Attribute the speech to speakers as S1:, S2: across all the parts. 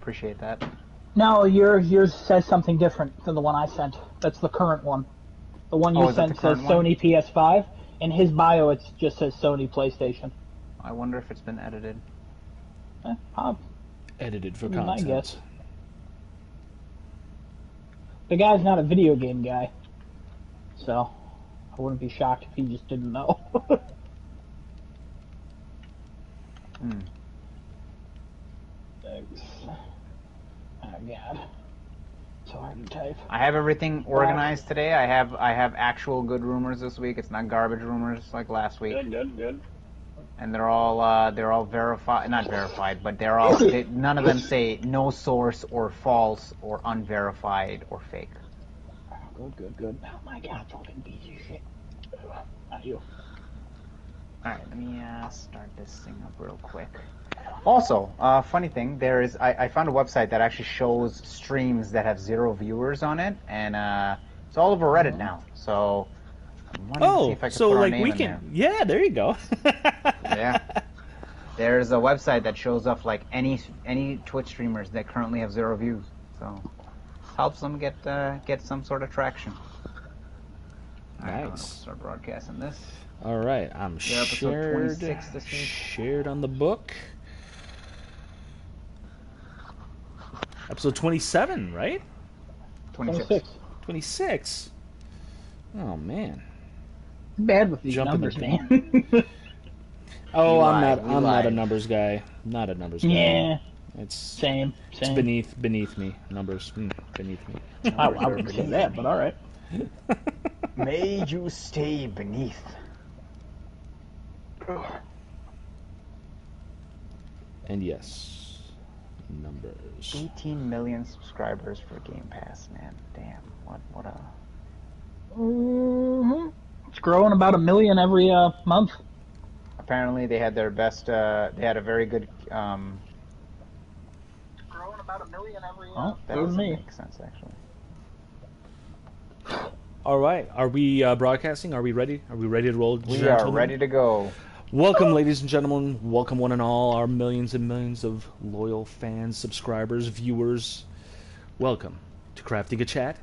S1: Appreciate that.
S2: No, yours says something different than the one I sent. That's the current one. The one you sent says Sony PS5, and his bio it just says Sony PlayStation.
S1: I wonder if it's been edited.
S3: Edited for content. My guess.
S2: The guy's not a video game guy, so I wouldn't be shocked if he just didn't know. Thanks. Oh God, it's hard to type.
S1: I have everything organized today. I have actual good rumors this week. It's not garbage rumors like last week.
S2: Good.
S1: And they're all verified, not verified, but they're all none of them say no source or false or unverified or fake.
S2: Good. Oh my God, fucking piece of shit. Not you.
S1: Alright, let me start this thing up real quick. Also, funny thing, I found a website that actually shows streams that have 0 viewers on it, and it's all over Reddit now. So I'm wanting to see if I can put our name in there.
S3: Yeah, there you go.
S1: Yeah. There's a website that shows up like any Twitch streamers that currently have 0 views. So helps them get some sort of traction.
S3: Nice.
S1: We'll start broadcasting this.
S3: All right, I'm
S1: episode 26 this week.
S3: Shared on the book. Episode 27, right?
S1: 26.
S3: 26. Oh man.
S2: Bad with these numbers, man.
S3: Oh, I'm not a numbers guy. Not a numbers guy.
S2: Yeah.
S3: It's
S2: same.
S3: It's beneath me. Numbers beneath me.
S2: I wouldn't say that, but all right.
S1: May you stay beneath.
S3: And yes, numbers.
S1: 18 million subscribers for Game Pass, man. Damn, what a.
S2: It's growing about 1 million every month.
S1: Apparently, they had their best. They had a very good.
S2: It's growing about 1 million every.
S1: That doesn't make sense, actually.
S3: All right, are we broadcasting? Are we ready? Are we ready to roll?
S1: We are ready to go.
S3: Welcome, ladies and gentlemen. Welcome, one and all, our millions and millions of loyal fans, subscribers, viewers. Welcome to Crafting a Chat.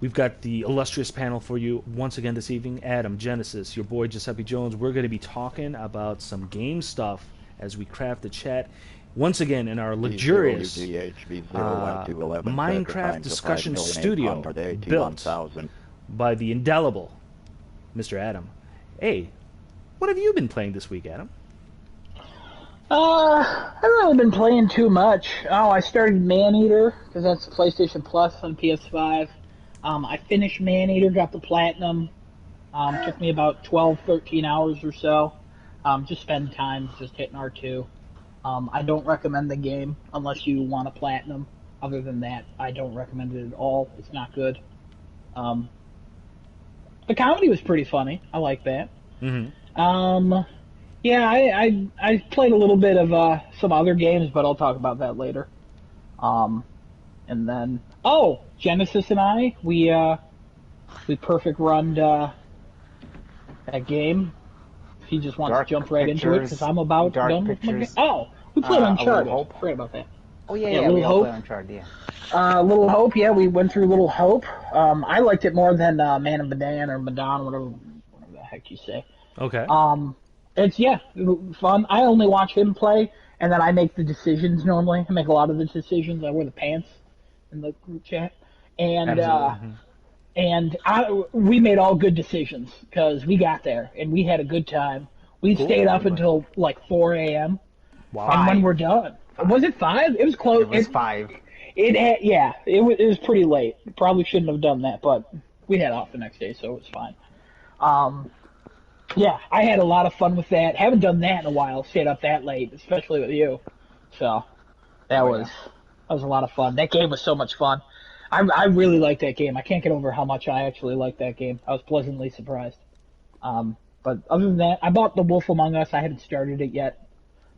S3: We've got the illustrious panel for you once again this evening. Adam, Genesis, your boy Giuseppe Jones. We're going to be talking about some game stuff as we craft the chat. Once again, in our luxurious Minecraft discussion studio built by the indelible Mr. Adam. Hey, what have you been playing this week, Adam?
S2: I haven't really been playing too much. I started Maneater, because that's PlayStation Plus on PS5. I finished Maneater, got the Platinum. Took me about 12, 13 hours or so. Just spend time just hitting R2. I don't recommend the game unless you want a Platinum. Other than that, I don't recommend it at all. It's not good. The comedy was pretty funny. I like that.
S3: Mm-hmm.
S2: Yeah, I played a little bit of some other games, but I'll talk about that later. And then Genesis and I we perfect run that game. If he just wants to jump right into it, because I'm about done with my game. Oh, we played Uncharted. Forget about that.
S1: Oh yeah, we all played Uncharted. Yeah.
S2: Little Hope. Yeah, we went through Little Hope. I liked it more than Man of Medan or Medan, whatever the heck you say.
S3: Okay.
S2: It's fun. I only watch him play, and then I make the decisions normally. I make a lot of the decisions. I wear the pants in the group chat, and we made all good decisions because we got there and we had a good time. We stayed up until like 4 a.m.
S3: Wow.
S2: And when we're done, was it 5? It was close.
S1: It was 5.
S2: It was pretty late. Probably shouldn't have done that, but we had off the next day, so it was fine. Yeah, I had a lot of fun with that. Haven't done that in a while, stayed up that late, especially with you. So that was a lot of fun. That game was so much fun. I really like that game. I can't get over how much I actually like that game. I was pleasantly surprised. But other than that, I bought The Wolf Among Us. I haven't started it yet.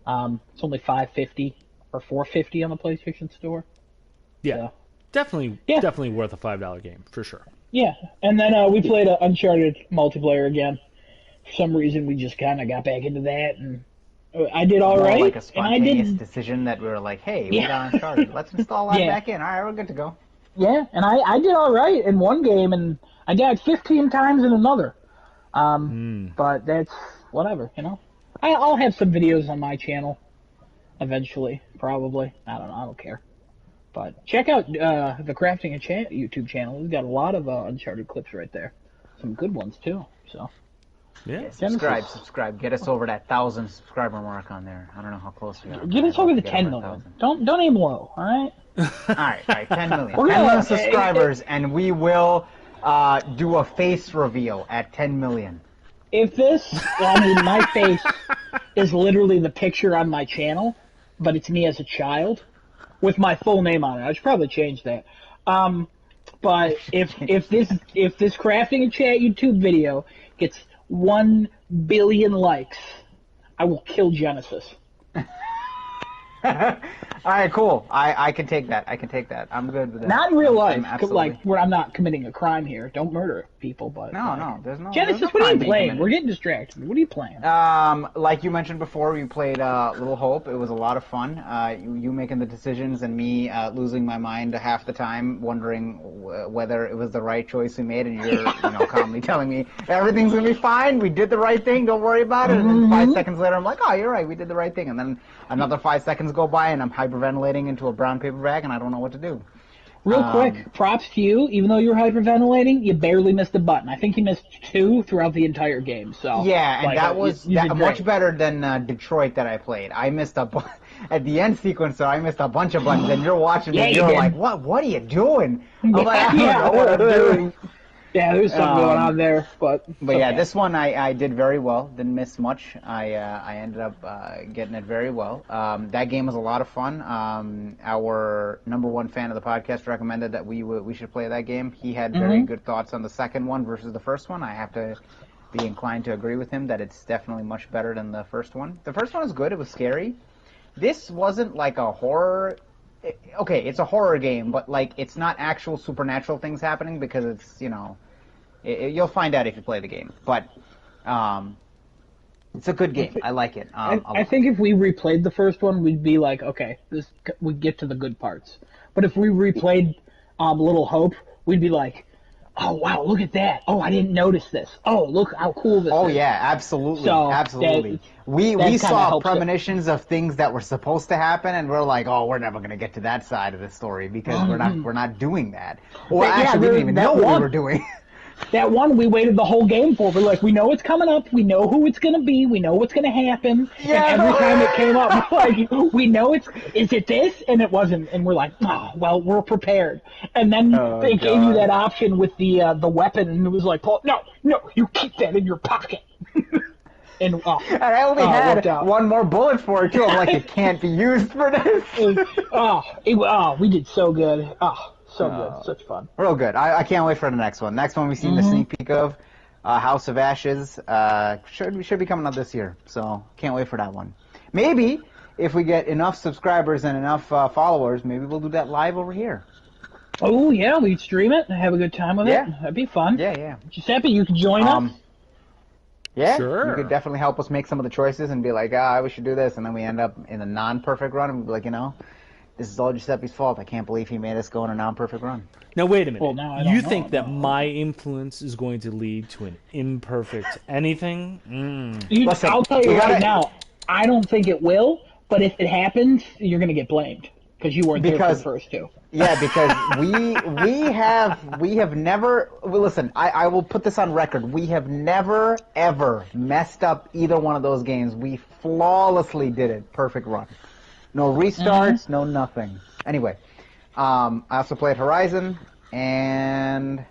S2: It's only $5.50 or $4.50 on the PlayStation Store.
S3: Yeah,
S2: so.
S3: Definitely worth a $5 game for sure.
S2: Yeah, and then we played Uncharted multiplayer again. For some reason, we just kind of got back into that, and I did all
S1: More
S2: right,
S1: like a
S2: and I
S1: spontaneous
S2: did.
S1: decision that we were like, hey, we
S2: Yeah.
S1: got Uncharted. Let's install that
S2: Yeah.
S1: back in. All right, we're good to go.
S2: Yeah, and I did all right in one game, and I died 15 times in another. But that's whatever, you know. I'll have some videos on my channel eventually, probably. I don't know. I don't care. But check out the Crafting and Chat YouTube channel. We've got a lot of Uncharted clips right there. Some good ones too. So
S3: Yeah.
S1: Subscribe. Get us over that 1,000 subscriber mark on there. I don't know how close we are.
S2: get us
S1: I'd
S2: over
S1: love
S2: the
S1: to get
S2: 10
S1: over
S2: million.
S1: 1,000.
S2: Don't aim low. All right.
S1: All right, 10 million.
S2: We're
S1: 10
S2: gonna-
S1: million subscribers, and we will do a face reveal at 10 million.
S2: If this, I mean, my face is literally the picture on my channel, but it's me as a child with my full name on it. I should probably change that. But if this Crafting and Chat YouTube video gets 1 billion likes, I will kill Genesis.
S1: All right, cool. I can take that. I'm good with that.
S2: Not in real life,
S1: I'm absolutely.
S2: like where I'm not committing a crime here. Don't murder people, but
S1: No, there's no.
S2: Genesis,
S1: there's no
S2: what are you
S1: crime being
S2: playing?
S1: committed.
S2: We're getting distracted. What are you playing?
S1: Like you mentioned before, we played Little Hope. It was a lot of fun. You making the decisions and me losing my mind half the time, wondering whether it was the right choice we made, and you're calmly telling me everything's gonna be fine. We did the right thing. Don't worry about it. And then 5 seconds later, I'm like, oh, you're right. We did the right thing. And then another 5 seconds go by, and I'm hyperventilating into a brown paper bag, and I don't know what to do.
S2: Real quick, props to you. Even though you were hyperventilating, you barely missed a button. I think you missed 2 throughout the entire game. So
S1: Yeah, and
S2: like,
S1: that was
S2: you did
S1: much
S2: great.
S1: better than Detroit that I played. I missed at the end sequence, so I missed a bunch of buttons, and you're watching
S2: Yeah,
S1: me,
S2: you
S1: you're
S2: did.
S1: like, what are you doing? I'm like, I don't
S2: Yeah.
S1: know what I'm doing.
S2: Yeah, there's something going on there, but
S1: But yeah,
S2: okay.
S1: this one I did very well. Didn't miss much. I ended up getting it very well. That game was a lot of fun. Our number one fan of the podcast recommended that we should play that game. He had very good thoughts on the second one versus the first one. I have to be inclined to agree with him that it's definitely much better than the first one. The first one was good. It was scary. This wasn't like a horror. Okay, it's a horror game, but like it's not actual supernatural things happening because it's you'll find out if you play the game. But it's a good game. I like it.
S2: I think if we replayed the first one, we'd be like, okay, we'd get to the good parts. But if we replayed Little Hope, we'd be like, oh wow, look at that. Oh, I didn't notice this. Oh, look how cool this is.
S1: Oh yeah, absolutely,
S2: So,
S1: absolutely.
S2: that
S1: We
S2: kinda
S1: saw
S2: helps it.
S1: premonitions of things that were supposed to happen, and we're like, oh, we're never gonna get to that side of the story because we're not doing that. Or
S2: Yeah,
S1: actually, we didn't even
S2: that
S1: know what we
S2: one-
S1: were doing.
S2: That one we waited the whole game for. We're like, we know it's coming up. We know who it's going to be. We know what's going to happen.
S1: Yeah.
S2: And every time it came up, like, we know is it this? And it wasn't. And we're like, oh, well, we're prepared. And then
S1: Oh,
S2: they gave you
S1: God.
S2: that option with the weapon, and it was like, Paul, no, you keep that in your pocket. And
S1: And I only
S2: it
S1: had
S2: worked out.
S1: one more bullet for it too. I'm like, it can't be used for this.
S2: We did so good. So good. Such fun.
S1: Real good. I can't wait for the next one. Next one we've seen the sneak peek of, House of Ashes. Should be coming out this year. So can't wait for that one. Maybe if we get enough subscribers and enough followers, maybe we'll do that live over here.
S2: Oh, yeah, we'd stream it and have a good time with
S1: Yeah.
S2: it. That'd be fun.
S1: Yeah.
S2: Giuseppe, you can join us.
S1: Yeah,
S3: Sure.
S1: you could definitely help us make some of the choices and be like, we should do this, and then we end up in a non-perfect run, and we'll be like, this is all Giuseppe's fault. I can't believe he made us go on a non-perfect run.
S3: Now wait a minute.
S2: Well, now I don't
S3: You
S2: know.
S3: think that my influence is going to lead to an imperfect anything?
S1: Listen,
S2: I'll tell you
S1: you
S2: right
S1: gotta-
S2: now, I don't think it will, but if it happens, you're going to get blamed because you weren't there for
S1: Because-
S2: the first two.
S1: Yeah, because we have never. Well, listen, I will put this on record. We have never ever messed up either one of those games. We flawlessly did it, perfect run. No restarts, no nothing. Anyway, I also played Horizon and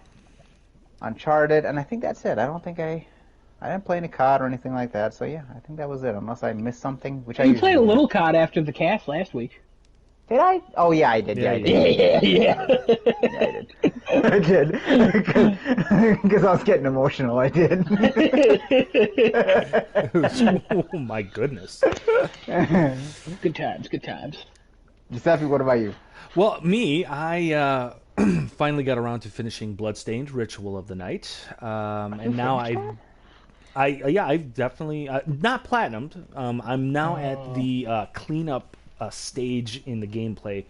S1: Uncharted, and I think that's it. I don't think I didn't play any COD or anything like that. So yeah, I think that was it. Unless I missed something, which I
S2: You
S1: usually
S2: played a
S1: do.
S2: little COD after the cast last week.
S1: Did I? Oh yeah, I did. Yeah, I
S3: Yeah,
S1: did.
S2: Yeah.
S1: I did. Because I was getting emotional. I did.
S3: Oh my goodness.
S2: Good times.
S1: Giuseppe, what about you?
S3: Well, me, I finally got around to finishing Bloodstained: Ritual of the Night, and now I've definitely not platinumed. I'm now at the cleanup stage in the gameplay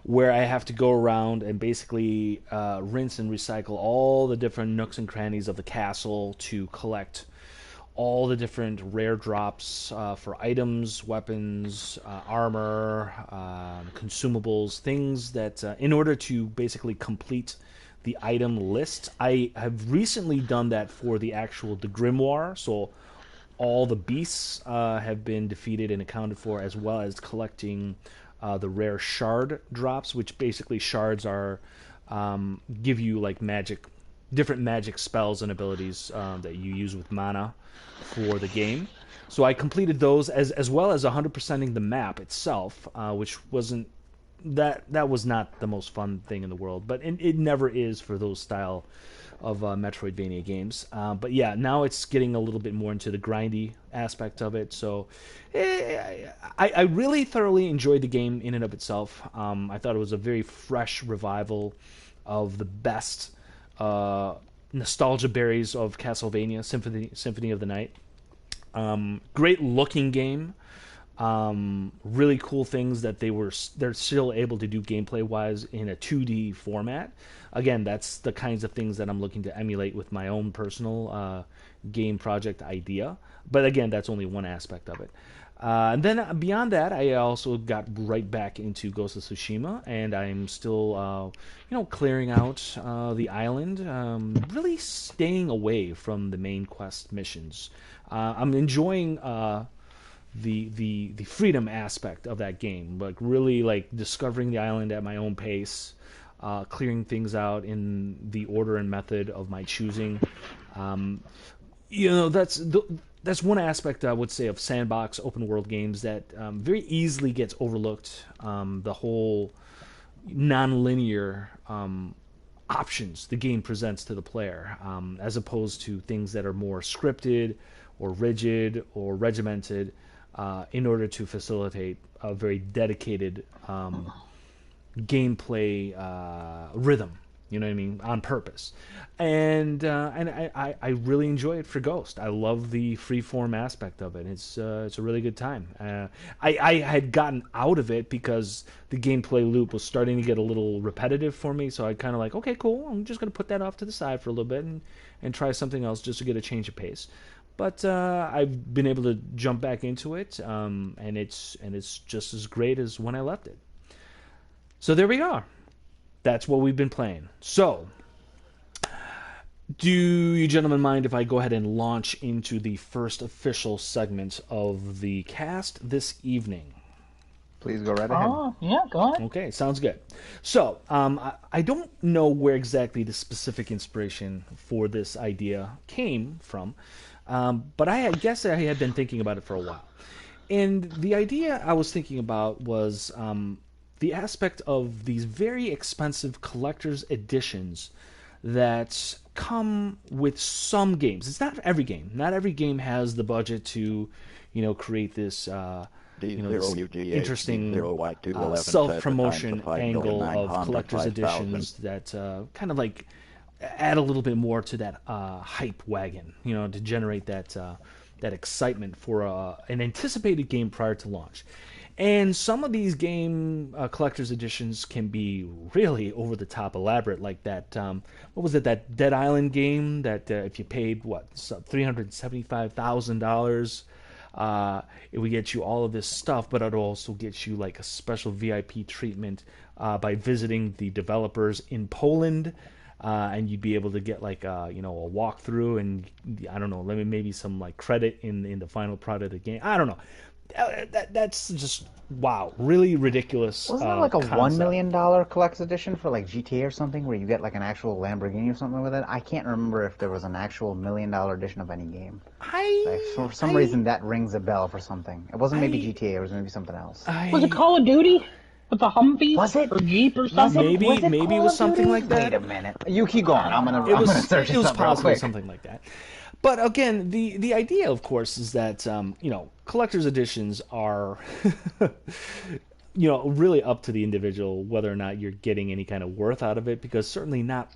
S3: where I have to go around and basically rinse and recycle all the different nooks and crannies of the castle to collect all the different rare drops for items, weapons, armor, consumables, things that in order to basically complete the item list. I have recently done that for the Grimoire, so all the beasts have been defeated and accounted for, as well as collecting the rare shard drops, which basically shards are give you like different magic spells and abilities that you use with mana for the game. So I completed those as well as 100%ing the map itself, which wasn't that was not the most fun thing in the world, but it never is for those style of Metroidvania games. But yeah, now it's getting a little bit more into the grindy aspect of it. So I really thoroughly enjoyed the game in and of itself. I thought it was a very fresh revival of the best nostalgia berries of Castlevania Symphony of the Night. Great looking game. Really cool things that they're still able to do gameplay wise in a 2D format. Again, that's the kinds of things that I'm looking to emulate with my own personal game project idea. But again, that's only one aspect of it. And then beyond that, I also got right back into Ghost of Tsushima, and I'm still, clearing out the island, really staying away from the main quest missions. I'm enjoying the freedom aspect of that game, like really like discovering the island at my own pace, clearing things out in the order and method of my choosing. That's one aspect I would say of sandbox open world games that very easily gets overlooked. The whole non-linear options the game presents to the player, as opposed to things that are more scripted or rigid or regimented, in order to facilitate a very dedicated gameplay rhythm. You know what I mean? On purpose. And I really enjoy it for Ghost. I love the freeform aspect of it. It's a really good time. I had gotten out of it because the gameplay loop was starting to get a little repetitive for me, so I kind of like, okay, cool, I'm just going to put that off to the side for a little bit and try something else just to get a change of pace. But I've been able to jump back into it, and it's just as great as when I left it. So there we are. That's what we've been playing. So, do you gentlemen mind if I go ahead and launch into the first official segment of the cast this evening?
S1: Please go right ahead.
S2: Oh, yeah, go ahead.
S3: Okay, sounds good. So, I don't know where exactly the specific inspiration for this idea came from, but I guess I had been thinking about it for a while. And the idea I was thinking about was the aspect of these very expensive collector's editions that come with some games. It's not every game. Not every game has the budget to, create this, this interesting self-promotion angle of collector's editions that kind of like add a little bit more to that hype wagon, to generate that excitement for an anticipated game prior to launch. And some of these game collector's editions can be really over-the-top elaborate, like that, what was it, that Dead Island game that if you paid, $375,000, it would get you all of this stuff, but it would also get you like a special VIP treatment by visiting the developers in Poland, and you'd be able to get like a walkthrough and, I don't know, maybe some like credit in the final product of the game. I don't know. That's just wow, really ridiculous.
S1: Wasn't there like a
S3: concept.
S1: $1 million collector's edition for like GTA or something, where you get like an actual Lamborghini or something with it? I can't remember if there was an actual $1 million edition of any game. For some reason, that rings a bell for something. It wasn't maybe GTA, it was maybe something else.
S2: Was it Call of Duty? With the Humvee?
S1: Was it?
S2: Or Jeep or something?
S3: Maybe it was something like that.
S1: Wait a minute. You keep going. I'm gonna search
S3: it was
S1: something real
S3: possibly
S1: quick.
S3: something like that. But again, the idea, of course, is that collector's editions are really up to the individual whether or not you're getting any kind of worth out of it, because certainly not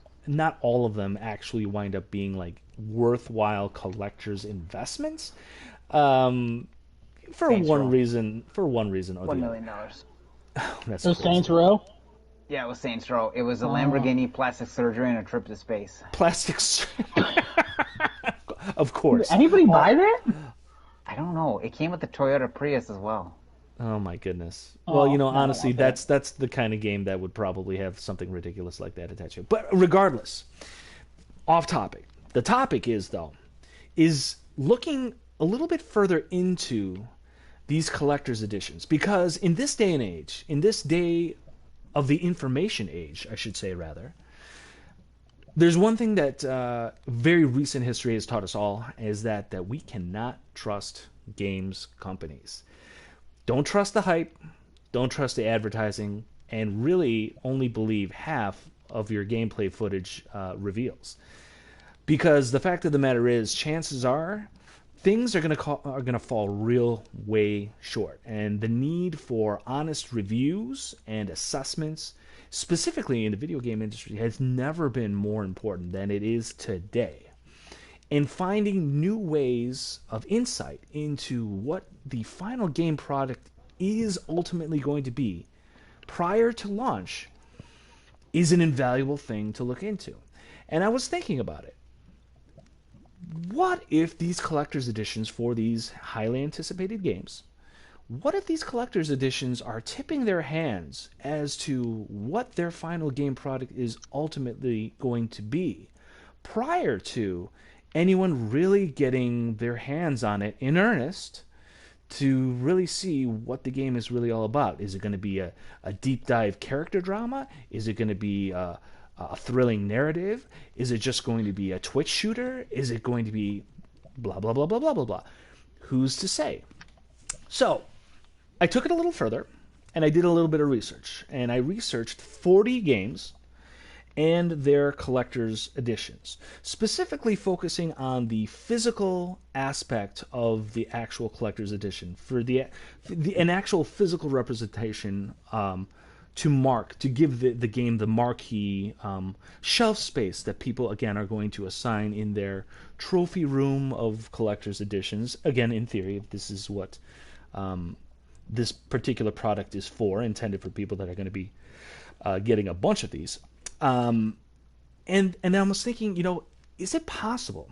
S3: all of them actually wind up being like worthwhile collector's investments. For
S1: Saints
S3: one
S1: Row.
S3: reason or
S1: $1
S3: the
S1: million.
S3: other. That's
S2: So
S3: crazy.
S2: Saints Row.
S1: Yeah, it was Saints Row. It was a Lamborghini, plastic surgery, and a trip to space.
S3: Plastics. Of course.
S2: Anybody buy that?
S1: I don't know. It came with the Toyota Prius as well.
S3: Oh my goodness.
S2: Oh,
S3: Well,
S2: no,
S3: honestly,
S2: okay.
S3: that's the kind of game that would probably have something ridiculous like that attached to it. But regardless, off topic. The topic is looking a little bit further into these collector's editions, because in this day and age, in this day of the information age, I should say rather, there's one thing that very recent history has taught us all, is that we cannot trust games companies. Don't trust the hype, don't trust the advertising, and really only believe half of your gameplay footage reveals. Because the fact of the matter is, chances are, things are gonna fall real way short, and the need for honest reviews and assessments, specifically in the video game industry, has never been more important than it is today. And finding new ways of insight into what the final game product is ultimately going to be prior to launch is an invaluable thing to look into. And I was thinking about it. What if these collector's editions for these highly anticipated games, what if these collector's editions are tipping their hands as to what their final game product is ultimately going to be prior to anyone really getting their hands on it in earnest to really see what the game is really all about? Is it going to be a deep dive character drama? Is it going to be a thrilling narrative? Is it just going to be a Twitch shooter? Is it going to be blah, blah, blah, blah, blah, blah, blah? Who's to say? So I took it a little further, and I did a little bit of research. And I researched 40 games and their collector's editions, specifically focusing on the physical aspect of the actual collector's edition, for an actual physical representation to give the game the marquee shelf space that people, again, are going to assign in their trophy room of collector's editions. Again, in theory, this is what this particular product is for, intended for people that are going to be getting a bunch of these. And I was thinking, is it possible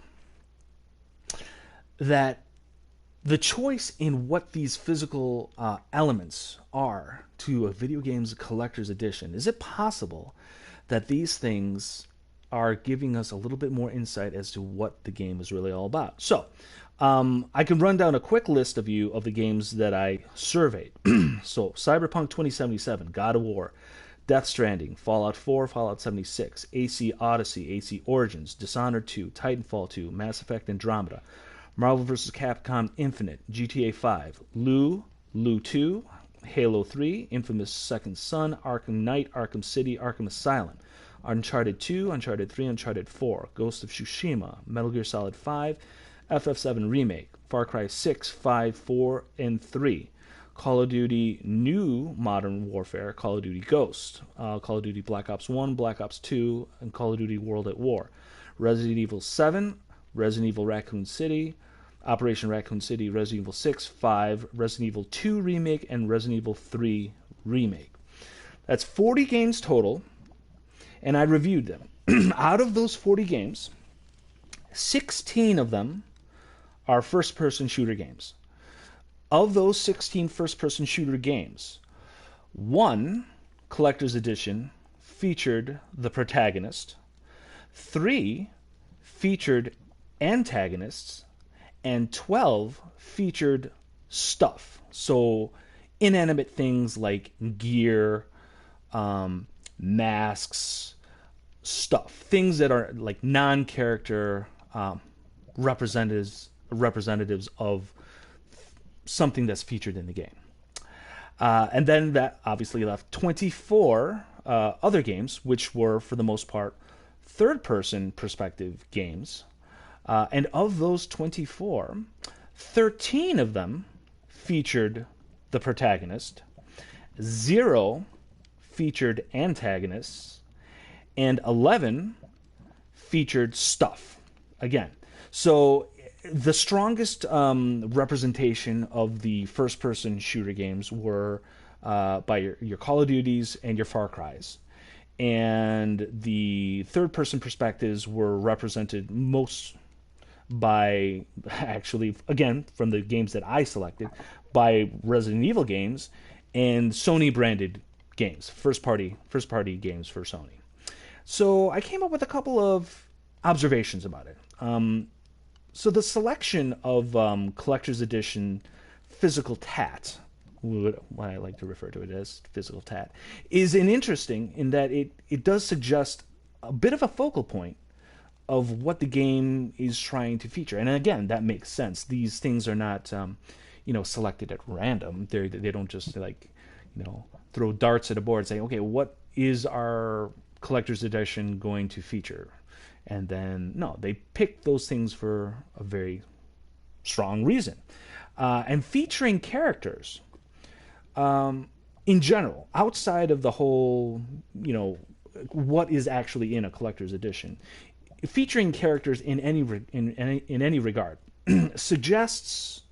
S3: that the choice in what these physical elements are to a video game's collector's edition, is it possible that these things are giving us a little bit more insight as to what the game is really all about? So, I can run down a quick list of the games that I surveyed. So, Cyberpunk 2077, God of War, Death Stranding, Fallout 4, Fallout 76, AC Odyssey, AC Origins, Dishonored 2, Titanfall 2, Mass Effect Andromeda, Marvel vs. Capcom Infinite, GTA 5, Lu 2, Halo 3, Infamous Second Son, Arkham Knight, Arkham City, Arkham Asylum, Uncharted 2, Uncharted 3, Uncharted 4, Ghost of Tsushima, Metal Gear Solid 5, FF7 Remake, Far Cry 6, 5, 4, and 3, Call of Duty New Modern Warfare, Call of Duty Ghost, Call of Duty Black Ops 1, Black Ops 2, and Call of Duty World at War, Resident Evil 7, Resident Evil Raccoon City, Operation Raccoon City, Resident Evil 6, 5, Resident Evil 2 Remake, and Resident Evil 3 Remake. That's 40 games total, and I reviewed them. Out of those 40 games, 16 of them are first-person shooter games. Of those 16 first-person shooter games, one collector's edition featured the protagonist, 3 featured antagonists, and 12 featured stuff. So inanimate things like gear, masks, stuff. Things that are like non-character representatives of something that's featured in the game. And then that obviously left 24 other games, which were, for the most part, third-person perspective games. And of those 24, 13 of them featured the protagonist, 0 featured antagonists, and 11 featured stuff. Again, So the strongest representation of the first-person shooter games were by your Call of Duties and your Far Cries. And the third-person perspectives were represented most by, actually, again, from the games that I selected, by Resident Evil games and Sony-branded games, first-party games for Sony. So I came up with a couple of observations about it. So the selection of collector's edition physical tat, what I like to refer to it as physical tat, is interesting in that it does suggest a bit of a focal point of what the game is trying to feature. And again, that makes sense. These things are not selected at random. They don't just throw darts at a board and say, okay, what is our collector's edition going to feature? And then, no, they pick those things for a very strong reason. And featuring characters, in general, outside of the whole, what is actually in a collector's edition, featuring characters in any regard suggests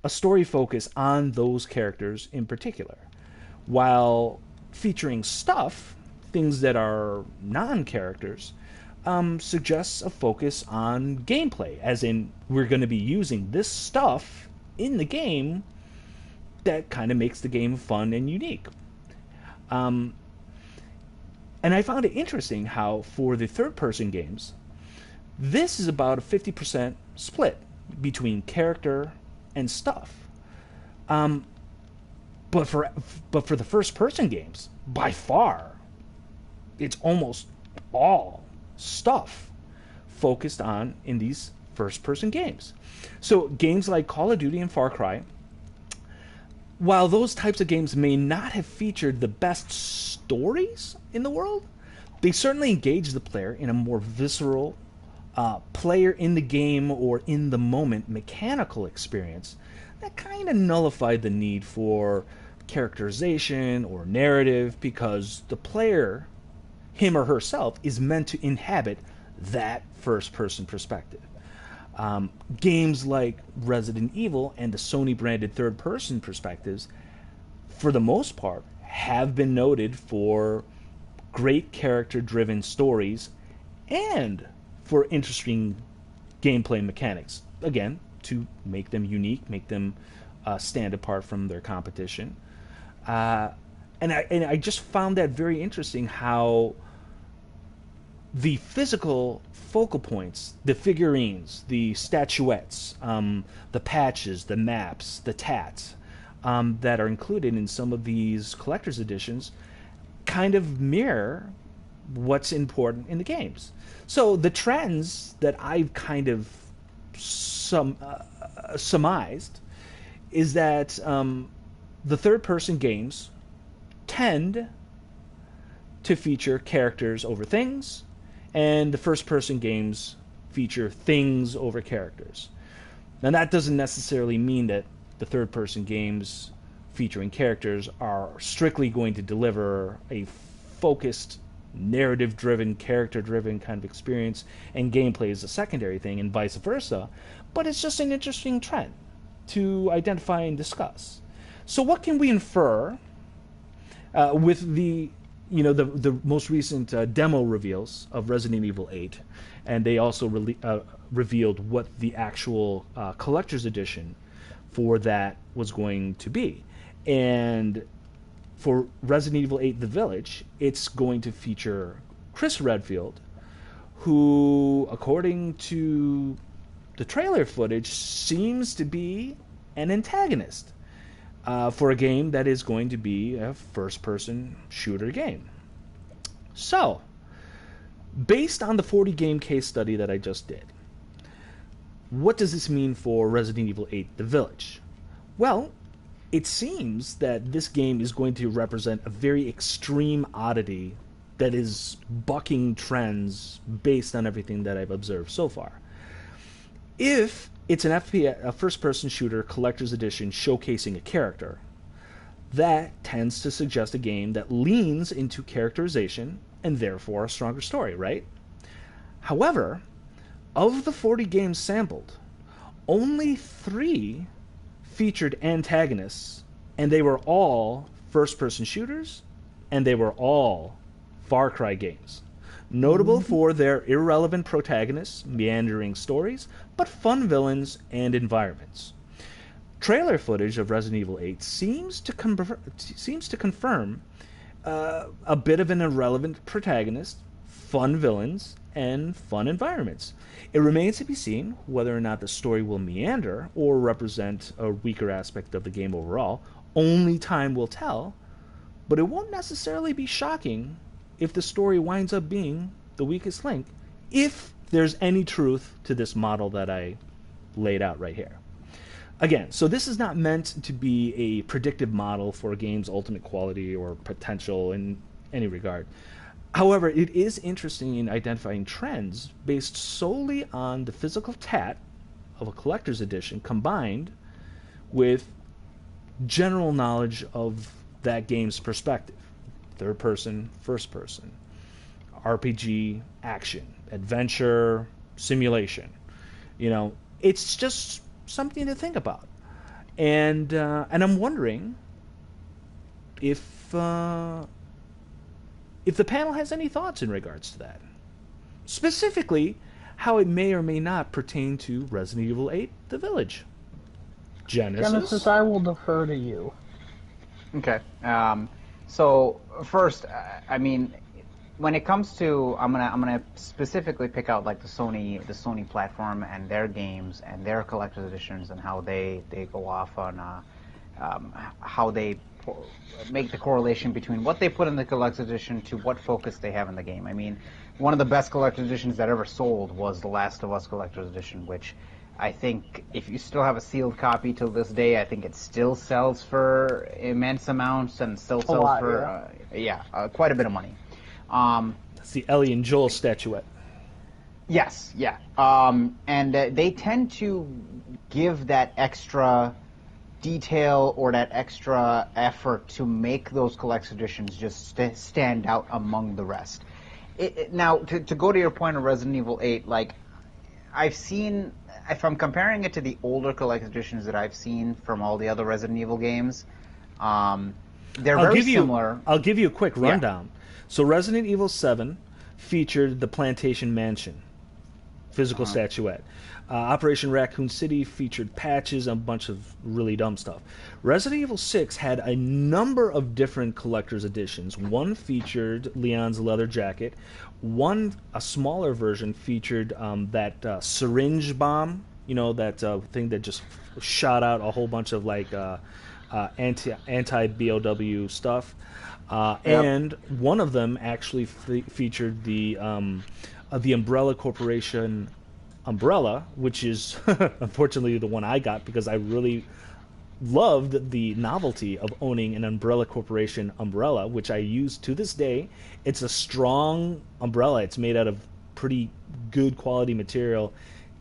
S3: a story focus on those characters in particular, while featuring stuff, things that are non-characters, suggests a focus on gameplay, as in we're going to be using this stuff in the game that kind of makes the game fun and unique. And I found it interesting how for the third-person games, this is about a 50% split between character and stuff. But for the first-person games, by far, it's almost all stuff focused on in these first-person games. So games like Call of Duty and Far Cry, while those types of games may not have featured the best stories in the world, they certainly engage the player in a more visceral, player in the game or in the moment mechanical experience that kind of nullified the need for characterization or narrative, because the player, him or herself, is meant to inhabit that first-person perspective. Games like Resident Evil and the Sony-branded third-person perspectives, for the most part, have been noted for great character-driven stories and for interesting gameplay mechanics. Again, to make them unique, make them stand apart from their competition. And I just found that very interesting, how the physical focal points, the figurines, the statuettes, the patches, the maps, the tats that are included in some of these collector's editions kind of mirror what's important in the games. So the trends that I've kind of surmised is that the third-person games tend to feature characters over things, and the first-person games feature things over characters. Now, that doesn't necessarily mean that the third-person games featuring characters are strictly going to deliver a focused, narrative-driven, character-driven kind of experience, and gameplay is a secondary thing, and vice versa. But it's just an interesting trend to identify and discuss. So what can we infer with the most recent demo reveals of Resident Evil 8, and they also revealed what the actual collector's edition for that was going to be. And for Resident Evil 8 The Village, it's going to feature Chris Redfield, who, according to the trailer footage, seems to be an antagonist for a game that is going to be a first-person shooter game. So, based on the 40-game case study that I just did, what does this mean for Resident Evil 8 The Village? Well, it seems that this game is going to represent a very extreme oddity that is bucking trends based on everything that I've observed so far. If it's an FPS, a first-person shooter collector's edition showcasing a character, that tends to suggest a game that leans into characterization and therefore a stronger story, right? However, Of the 40 games sampled, only 3 featured antagonists, and they were all first-person shooters, and they were all Far Cry games. Notable for their irrelevant protagonists, meandering stories, but fun villains and environments. Trailer footage of Resident Evil 8 seems to confirm a bit of an irrelevant protagonist, fun villains, and fun environments. It remains to be seen whether or not the story will meander or represent a weaker aspect of the game overall. Only time will tell, but it won't necessarily be shocking if the story winds up being the weakest link, if there's any truth to this model that I laid out right here. Again, so this is not meant to be a predictive model for a game's ultimate quality or potential in any regard. However, it is interesting in identifying trends based solely on the physical tat of a collector's edition combined with general knowledge of that game's perspective. Third person, first person, RPG, action, adventure, simulation. You know, it's just something to think about. And I'm wondering if the panel has any thoughts in regards to that. Specifically, how it may or may not pertain to Resident Evil 8, The Village. Genesis,
S2: I will defer to you.
S1: Okay. So first, I mean, when it comes to, I'm gonna specifically pick out like the Sony platform and their games and their collector's editions and how they go off on how they make the correlation between what they put in the collector's edition to what focus they have in the game. I mean, one of the best collector's editions that ever sold was the Last of Us collector's edition, which I think if you still have a sealed copy till this day, I think it still sells for immense amounts and still sells for quite a bit of money.
S3: That's the Ellie and Joel statuette.
S1: Yes, yeah. And they tend to give that extra detail or that extra effort to make those collector's editions just stand out among the rest. Now, to go to your point of Resident Evil 8, like, I've seen, if I'm comparing it to the older collector's editions that I've seen from all the other Resident Evil games, they're very similar.
S3: I'll give you a quick rundown. Yeah. So Resident Evil 7 featured the Plantation Mansion, physical statuette. Operation Raccoon City featured patches and a bunch of really dumb stuff. Resident Evil 6 had a number of different collector's editions. One featured Leon's leather jacket. One, a smaller version, featured that syringe bomb, you know, that thing that just shot out a whole bunch of like anti-BOW stuff. And one of them actually featured the Umbrella Corporation umbrella, which is unfortunately the one I got because I really loved the novelty of owning an Umbrella Corporation umbrella, which I use to this day. It's a strong umbrella. It's made out of pretty good quality material,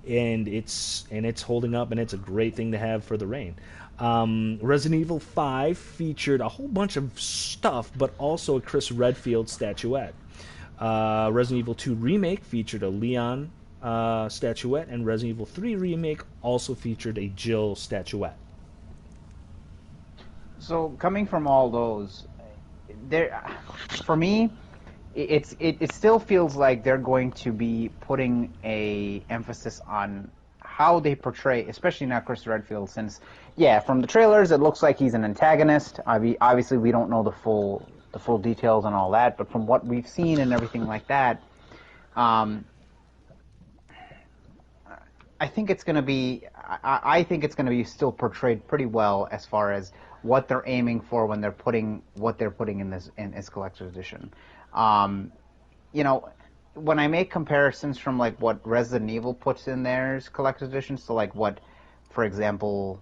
S3: and it's holding up, and it's a great thing to have for the rain. Resident Evil 5 featured a whole bunch of stuff, but also a Chris Redfield statuette. Resident Evil 2 Remake featured a Leon statuette, and Resident Evil 3 Remake also featured a Jill statuette.
S1: So coming from all those, for me, it still feels like they're going to be putting a emphasis on how they portray, especially now Chris Redfield, since from the trailers it looks like he's an antagonist. Obviously, we don't know the full details and all that, but from what we've seen and everything like that, I think it's going to be. I think it's going to be still portrayed pretty well as far as what they're aiming for when they're putting in this collector's edition. You know, when I make comparisons from like what Resident Evil puts in theirs collector's editions to like what, for example,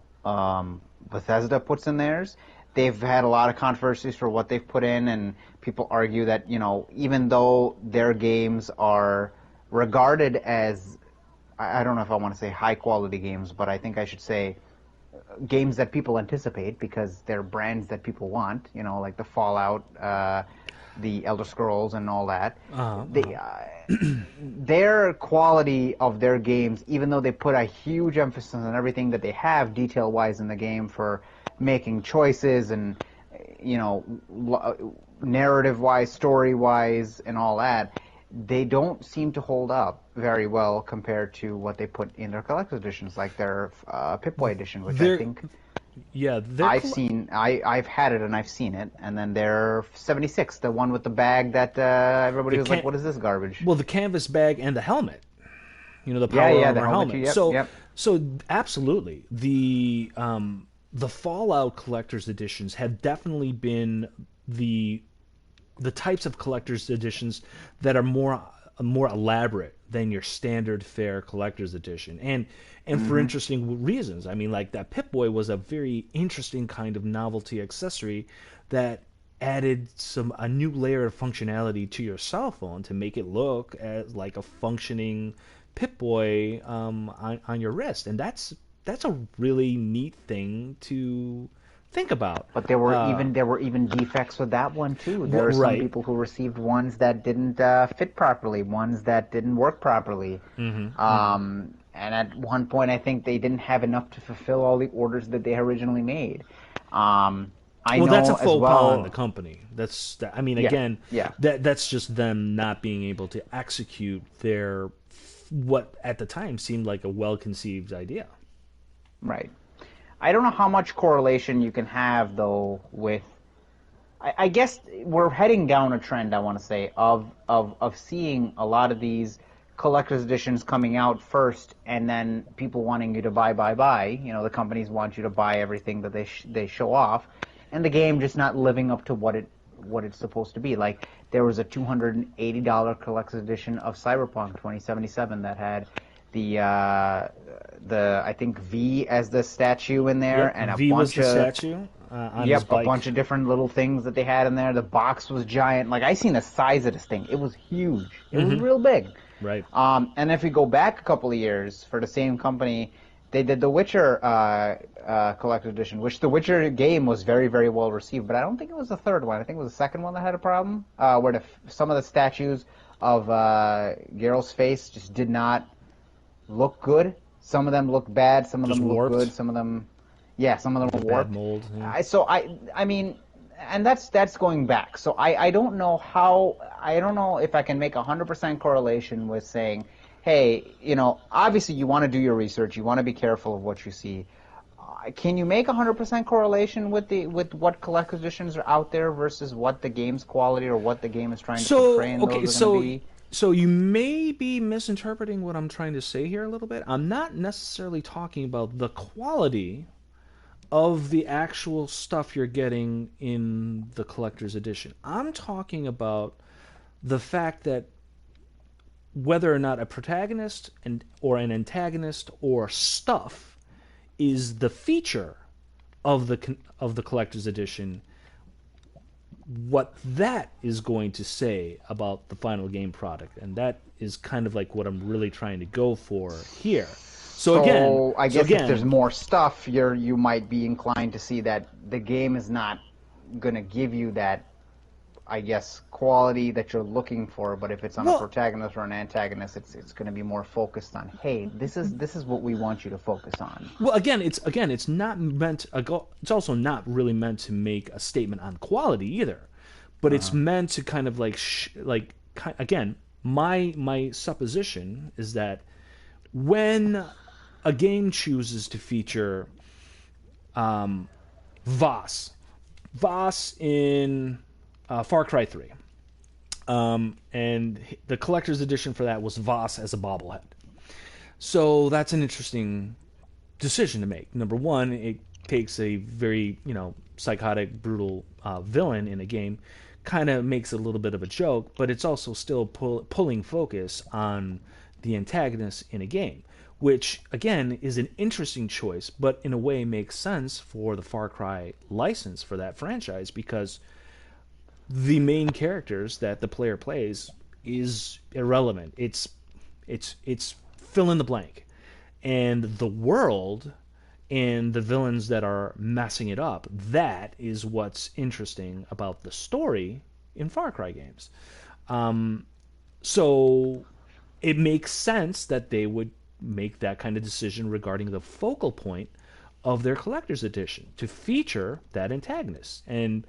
S1: Bethesda puts in theirs, they've had a lot of controversies for what they've put in, and people argue that, you know, even though their games are regarded as, I don't know if I want to say high quality games, but I think I should say games that people anticipate because they're brands that people want, you know, like the Fallout the Elder Scrolls and all that.
S3: Uh-huh.
S1: Their quality of their games, even though they put a huge emphasis on everything that they have detail-wise in the game for making choices and, you know, narrative-wise, story-wise, and all that, they don't seem to hold up very well compared to what they put in their collector's editions, like their Pip-Boy edition, which I think I've had it and I've seen it, and then their 76, the one with the bag that everybody was like, "What is this garbage?"
S3: Well, the canvas bag and the helmet, you know, the power armor helmet. So absolutely, the Fallout collector's editions have definitely been the types of collector's editions that are more elaborate than your standard fare collector's edition, and for interesting reasons. I mean, like that Pip-Boy was a very interesting kind of novelty accessory that added a new layer of functionality to your cell phone to make it look as like a functioning Pip-Boy on your wrist, and that's a really neat thing to think about.
S1: But there were even defects with that one too. There were some people who received ones that didn't fit properly, ones that didn't work properly. And at one point, I think they didn't have enough to fulfill all the orders that they originally made. That's
S3: a faux pas on the company. That's just them not being able to execute their what at the time seemed like a well-conceived idea.
S1: Right. I don't know how much correlation you can have, though, with... I guess we're heading down a trend, I want to say, of seeing a lot of these collector's editions coming out first, and then people wanting you to buy. You know, the companies want you to buy everything that they show off, and the game just not living up to what it's supposed to be. Like, there was a $280 collector's edition of Cyberpunk 2077 that had the I think V as the statue in there, and
S3: V was the statue on his bike.
S1: A bunch of different little things that they had in there. The box was giant. Like, I seen the size of this thing. It was huge. It was real big.
S3: Right.
S1: And if we go back a couple of years for the same company, they did the Witcher collector's edition, which the Witcher game was very, very well received. But I don't think it was the third one. I think it was the second one that had a problem, where some of the statues of Geralt's face just did not look good. Some of them look bad. Some of them look good. Some of them were warped.
S3: Bad mold. Yeah.
S1: I mean, and that's going back. So I don't know if I can make 100% correlation with saying, hey, you know, obviously you want to do your research. You want to be careful of what you see. Can you make 100% correlation with what collector's editions are out there versus what the game's quality or what the game is trying to portray?
S3: So you may be misinterpreting what I'm trying to say here a little bit. I'm not necessarily talking about the quality of the actual stuff you're getting in the collector's edition. I'm talking about the fact that whether or not a protagonist or an antagonist or stuff is the feature of the collector's edition, what that is going to say about the final game product, and that is kind of like what I'm really trying to go for here. So
S1: I guess if there's more stuff, you might be inclined to see that the game is not going to give you that, I guess, quality that you're looking for. But if it's on a protagonist or an antagonist, it's going to be more focused on, hey, this is what we want you to focus on.
S3: Well, it's not meant. It's also not really meant to make a statement on quality either, but it's meant to kind of again, my supposition is that when a game chooses to feature Voss in Far Cry 3, and the collector's edition for that was Voss as a bobblehead. So that's an interesting decision to make. Number one, it takes a very, psychotic, brutal villain in a game, kind of makes it a little bit of a joke, but it's also still pulling focus on the antagonist in a game, which, again, is an interesting choice, but in a way makes sense for the Far Cry license for that franchise, because the main characters that the player plays is irrelevant. It's fill in the blank. And the world and the villains that are messing it up, that is what's interesting about the story in Far Cry games. So it makes sense that they would make that kind of decision regarding the focal point of their collector's edition to feature that antagonist. And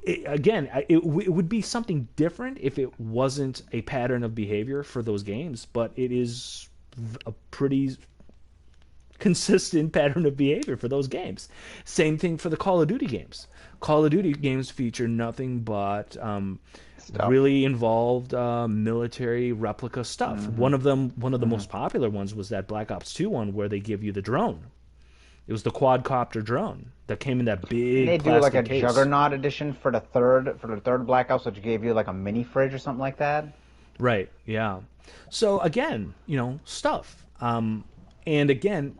S3: it would be something different if it wasn't a pattern of behavior for those games, but it is a pretty consistent pattern of behavior for those games. Same thing for the Call of Duty games. Call of Duty games feature nothing but really involved military replica stuff. One of the most popular ones was that Black Ops 2 one where they give you the drone. It was the quadcopter drone that came in that big.
S1: They do like a
S3: case.
S1: Juggernaut edition for the third Black Ops, which gave you like a mini fridge or something like that.
S3: Right. Yeah. So again, stuff. And again,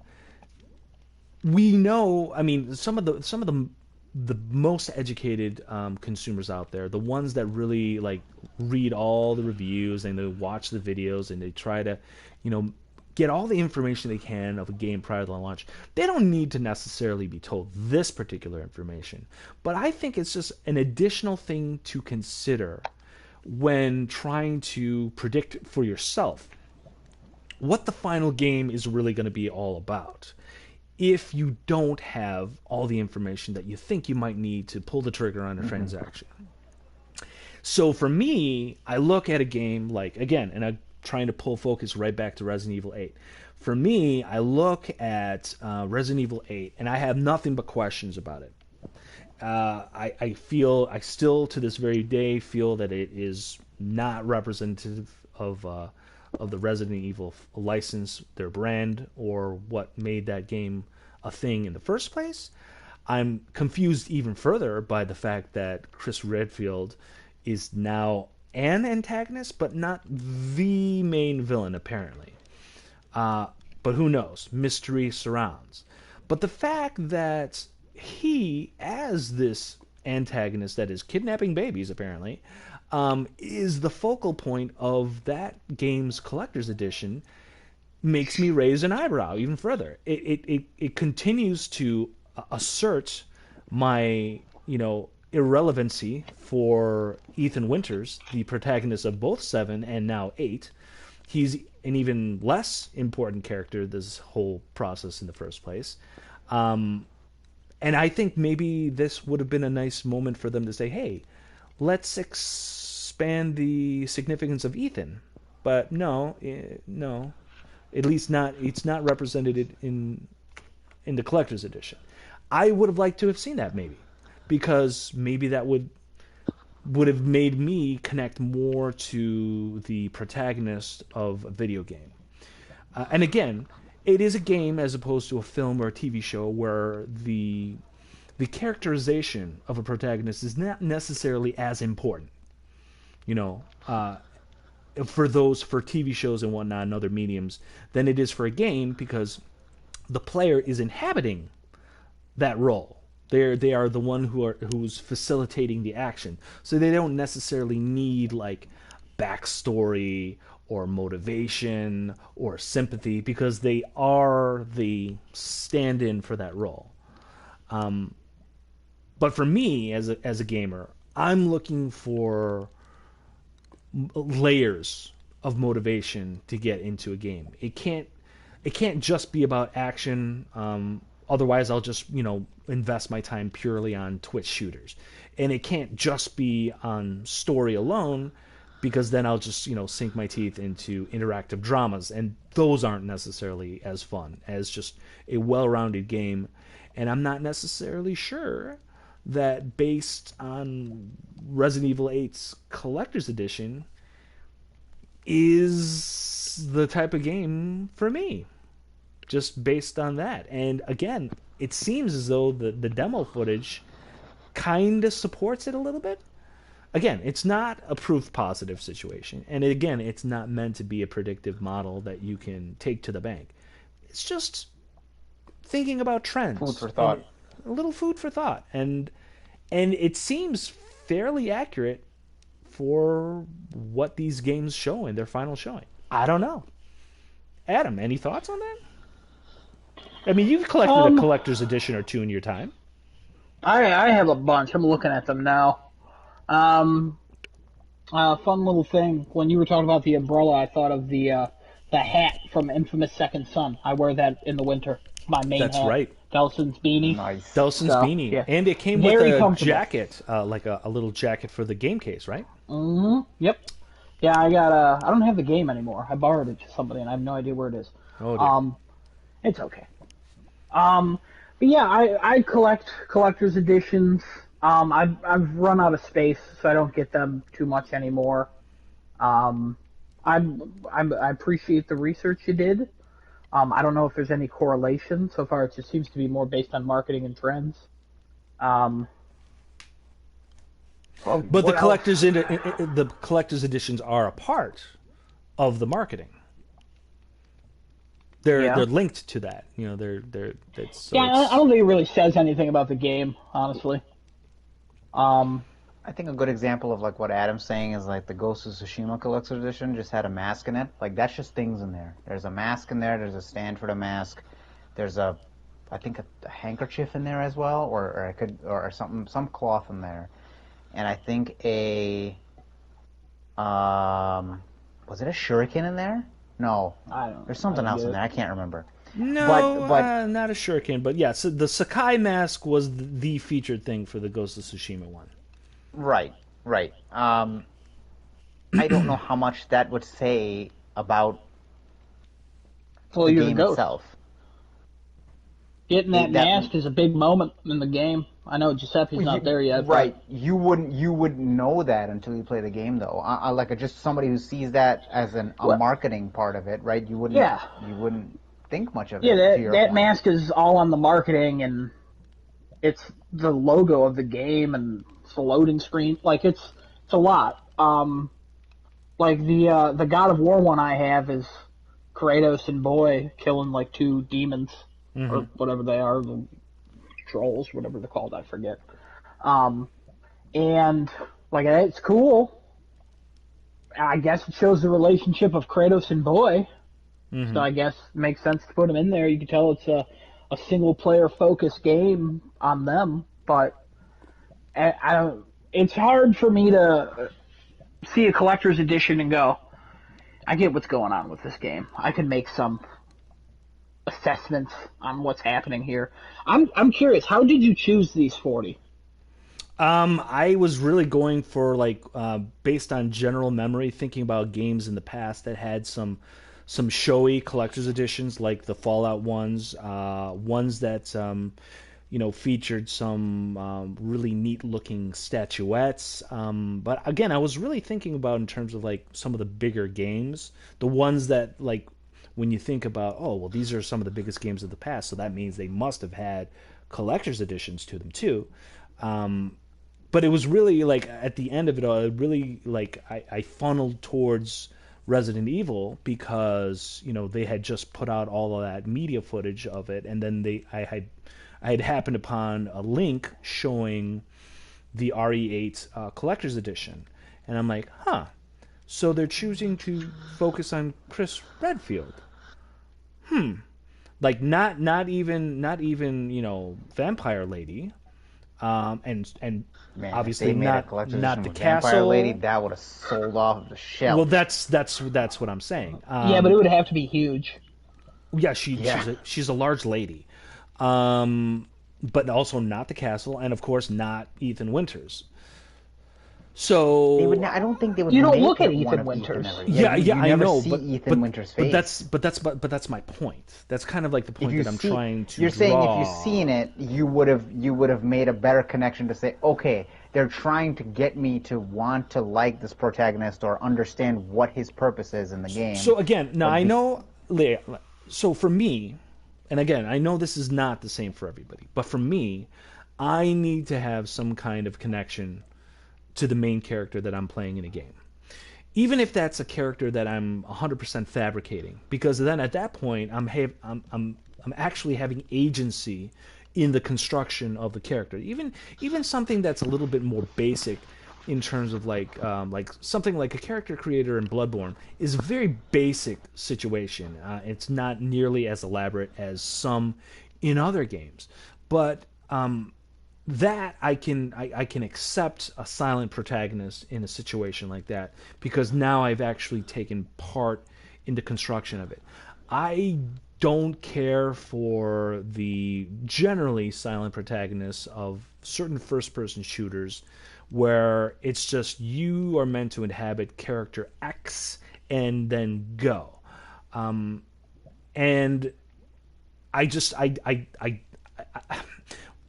S3: we know. I mean, some of the most educated consumers out there, the ones that really like read all the reviews and they watch the videos and they try to, get all the information they can of a game prior to the launch. They don't need to necessarily be told this particular information, but I think it's just an additional thing to consider when trying to predict for yourself what the final game is really going to be all about. If you don't have all the information that you think you might need to pull the trigger on a transaction. So for me, I look at a game like, again, and I'm trying to pull focus right back to Resident Evil 8. For me, I look at Resident Evil 8, and I have nothing but questions about it. I still to this very day feel that it is not representative of the Resident Evil license, their brand, or what made that game a thing in the first place. I'm confused even further by the fact that Chris Redfield is now an antagonist, but not the main villain, apparently. But who knows? Mystery surrounds. But the fact that he, as this antagonist that is kidnapping babies, apparently, is the focal point of that game's collector's edition makes me raise an eyebrow even further. It continues to assert my, irrelevancy for Ethan Winters, the protagonist of both 7 and now 8. He's an even less important character this whole process in the first place. And I think maybe this would have been a nice moment for them to say, hey, let's expand the significance of Ethan. But no. At least it's not represented in the collector's edition. I would have liked to have seen that maybe, because maybe that would have made me connect more to the protagonist of a video game. And again, it is a game as opposed to a film or a TV show where the characterization of a protagonist is not necessarily as important. For TV shows and whatnot and other mediums than it is for a game, because the player is inhabiting that role. They are the one who's facilitating the action. So they don't necessarily need like backstory or motivation or sympathy, because they are the stand-in for that role. But for me as a gamer, I'm looking for layers of motivation to get into a game. It can't just be about action. Otherwise, I'll just invest my time purely on Twitch shooters, and it can't just be on story alone, because then I'll just sink my teeth into interactive dramas, and those aren't necessarily as fun as just a well-rounded game. And I'm not necessarily sure that based on Resident Evil 8's Collector's Edition is the type of game for me, just based on that. And again, it seems as though the demo footage kind of supports it a little bit. Again, it's not a proof positive situation, and again, it's not meant to be a predictive model that you can take to the bank. It's just thinking about trends.
S1: Food for thought.
S3: A little food for thought. And it seems fairly accurate for what these games show in their final showing. I don't know. Adam, any thoughts on that? I mean, you've collected a collector's edition or two in your time.
S2: I have a bunch. I'm looking at them now. Um, fun little thing. When you were talking about the umbrella, I thought of the hat from Infamous Second Son. I wear that in the winter. It's my main
S3: That's
S2: hat.
S3: right.
S2: Delson's beanie.
S1: Nice.
S3: Delson's
S2: So,
S3: beanie,
S2: yeah.
S3: and it came with
S2: Very
S3: a
S2: comfortable.
S3: jacket, like a little jacket for the game case, right?
S2: Yep. Yeah, I got I don't have the game anymore. I borrowed it to somebody, and I have no idea where it is.
S3: Oh dear.
S2: It's okay. But yeah, I collect collector's editions. I've run out of space, so I don't get them too much anymore. I appreciate the research you did. I don't know if there's any correlation. So far, it just seems to be more based on marketing and trends.
S3: But the the collector's editions are a part of the marketing. They're linked to that. You know,
S2: I don't think it really says anything about the game, honestly.
S1: I think a good example of like what Adam's saying is like the Ghost of Tsushima Collector's Edition just had a mask in it. Like that's just things in there. There's a mask in there. There's a stand for the mask. There's I think a handkerchief in there as well, or some cloth in there, and I think was it a shuriken in there? No,
S2: I don't.
S1: there's something
S2: I don't
S1: else
S2: get
S1: in
S2: it.
S1: there. I can't remember.
S3: No,
S1: But
S3: not a shuriken. But yeah, so the Sakai mask was the featured thing for the Ghost of Tsushima one.
S1: Right. I don't know how much that would say about
S2: Well,
S1: the
S2: you're
S1: game
S2: the ghost.
S1: itself.
S2: Getting that
S1: That-
S2: mask is a big moment in the game. I know Giuseppe's not there yet.
S1: Right. You wouldn't know that until you play the game, though. Like just somebody who sees that as a marketing part of it, right? You wouldn't.
S2: Yeah.
S1: You wouldn't think much of
S2: Yeah,
S1: it. to your
S2: that
S1: point.
S2: mask is all on the marketing, and it's the logo of the game, and it's the loading screen. Like it's a lot. Like the God of War one I have is Kratos and Boy killing like two demons or whatever they are, the trolls, whatever they're called, I forget. And like it's cool. I guess it shows the relationship of Kratos and Boy. So I guess it makes sense to put them in there. You can tell it's a single player focused game on them, but I don't. It's hard for me to see a collector's edition and go, I get what's going on with this game. I can make some assessments on what's happening here. I'm curious. How did you choose these 40?
S3: I was really going for like based on general memory, thinking about games in the past that had some showy collector's editions, like the Fallout ones, ones that featured some really neat looking statuettes. But again, I was really thinking about in terms of like some of the bigger games, the ones that like when you think about, oh well, these are some of the biggest games of the past, so that means they must have had collector's editions to them too. But it was really like at the end of it all, it really like I funneled towards Resident Evil because they had just put out all of that media footage of it, and then I had happened upon a link showing the RE8 collector's edition, and I'm like, huh. So they're choosing to focus on Chris Redfield. Like not even Vampire Lady, and
S1: Man,
S3: obviously
S1: if they made a
S3: not
S1: collector's
S3: not
S1: edition
S3: the
S1: with Vampire
S3: castle.
S1: Lady, that would have sold off the shelf.
S3: Well, that's what I'm saying.
S2: Yeah, but it would have to be huge.
S3: Yeah, she's a large lady, but also not the castle, and of course not Ethan Winters. So
S1: They would. I don't think they would.
S2: You don't
S1: make
S2: look at
S1: it one
S2: Ethan
S1: of
S2: Winters.
S1: ever.
S3: yeah,
S1: you
S3: I
S1: never
S3: know,
S1: see
S3: but
S1: Ethan Winters' face.
S3: but that's my point. That's kind of like the point
S1: you
S3: that I'm
S1: see-
S3: trying to.
S1: You're saying
S3: draw.
S1: if you've seen it, you would have made a better connection to say, okay, they're trying to get me to want to like this protagonist or understand what his purpose is in the game.
S3: So again, now I know. So for me, and again, I know this is not the same for everybody, but for me, I need to have some kind of connection to the main character that I'm playing in a game. Even if that's a character that I'm 100% fabricating, because then at that point I'm actually having agency in the construction of the character. Even something that's a little bit more basic in terms of like something like a character creator in Bloodborne is a very basic situation. It's not nearly as elaborate as some in other games, but that I can accept a silent protagonist in a situation like that, because now I've actually taken part in the construction of it. I don't care for the generally silent protagonists of certain first-person shooters where it's just you are meant to inhabit character X and then go. And I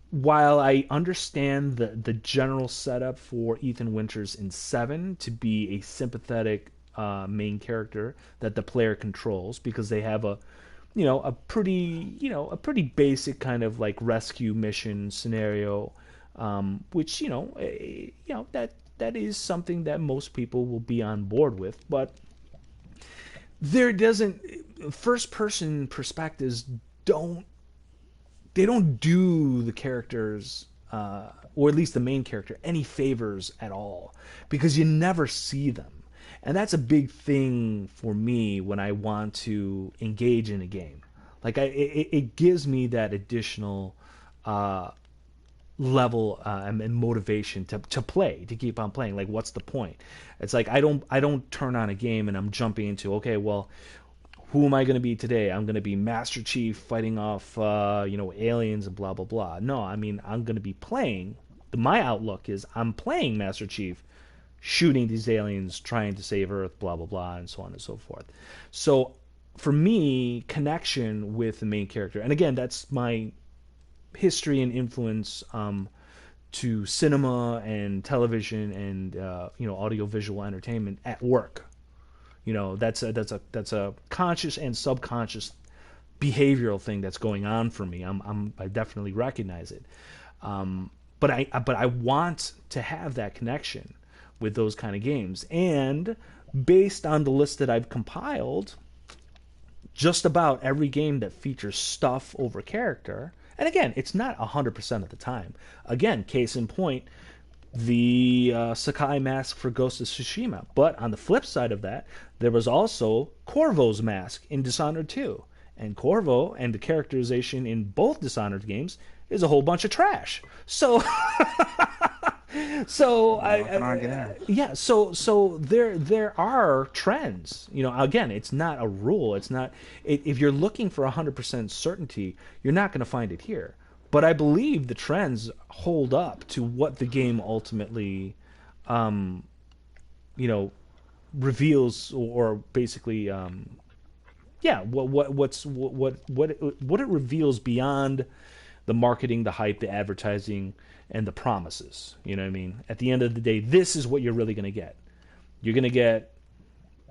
S3: while I understand the general setup for Ethan Winters in 7 to be a sympathetic main character that the player controls, because they have a pretty basic kind of like rescue mission scenario, which that is something that most people will be on board with, but there doesn't first person perspectives don't do the characters, or at least the main character, any favors at all, because you never see them. And that's a big thing for me when I want to engage in a game. Like it gives me that additional level and motivation to play, to keep on playing. Like, what's the point? It's like I don't turn on a game and I'm jumping into, okay, well, who am I going to be today? I'm going to be Master Chief fighting off aliens and blah blah blah. No, I mean, I'm going to be playing. My outlook is I'm playing Master Chief, shooting these aliens, trying to save Earth, blah blah blah, and so on and so forth. So for me, connection with the main character, and again, that's my history and influence to cinema and television and audiovisual entertainment at work. That's a conscious and subconscious behavioral thing that's going on for me. I definitely recognize it, but I want to have that connection with those kind of games. And based on the list that I've compiled, just about every game that features stuff over character, and again, it's not 100% of the time. Again, case in point, the Sakai mask for Ghost of Tsushima. But on the flip side of that, there was also Corvo's mask in Dishonored 2. And Corvo and the characterization in both Dishonored games is a whole bunch of trash. So so there are trends. Again, it's not a rule. It's not, if you're looking for 100% certainty, you're not going to find it here. But I believe the trends hold up to what the game ultimately, reveals, or basically, what it reveals beyond the marketing, the hype, the advertising, and the promises. You know what I mean? At the end of the day, this is what you're really going to get. You're going to get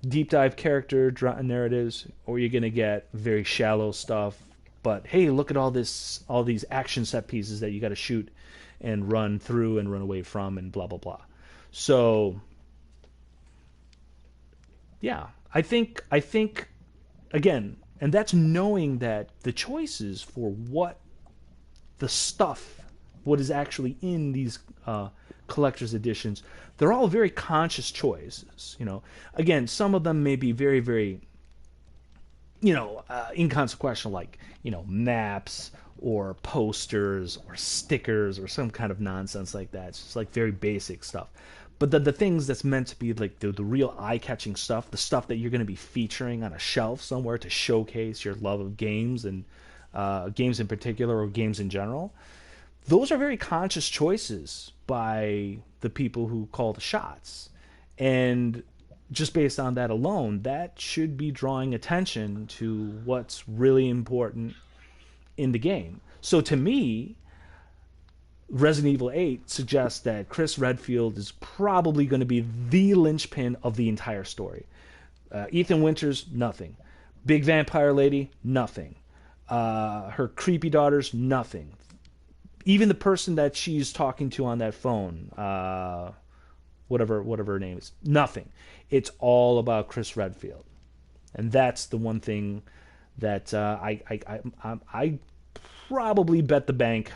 S3: deep dive character narratives, or you're going to get very shallow stuff. But hey, look at all these action set pieces that you got to shoot and run through and run away from and blah blah blah. So yeah, I think again, and that's knowing that the choices for what is actually in these collector's editions, they're all very conscious choices. Again, some of them may be very, very inconsequential, like, maps or posters or stickers or some kind of nonsense like that. It's just like very basic stuff. But the things that's meant to be like the real eye-catching stuff, the stuff that you're going to be featuring on a shelf somewhere to showcase your love of games, and games in particular, or games in general, those are very conscious choices by the people who call the shots. And just based on that alone, that should be drawing attention to what's really important in the game. So to me, Resident Evil 8 suggests that Chris Redfield is probably going to be the linchpin of the entire story. Ethan Winters, nothing. Big vampire lady, nothing. Her creepy daughters, nothing. Even the person that she's talking to on that phone, whatever her name is, nothing. It's all about Chris Redfield, and that's the one thing that I probably bet the bank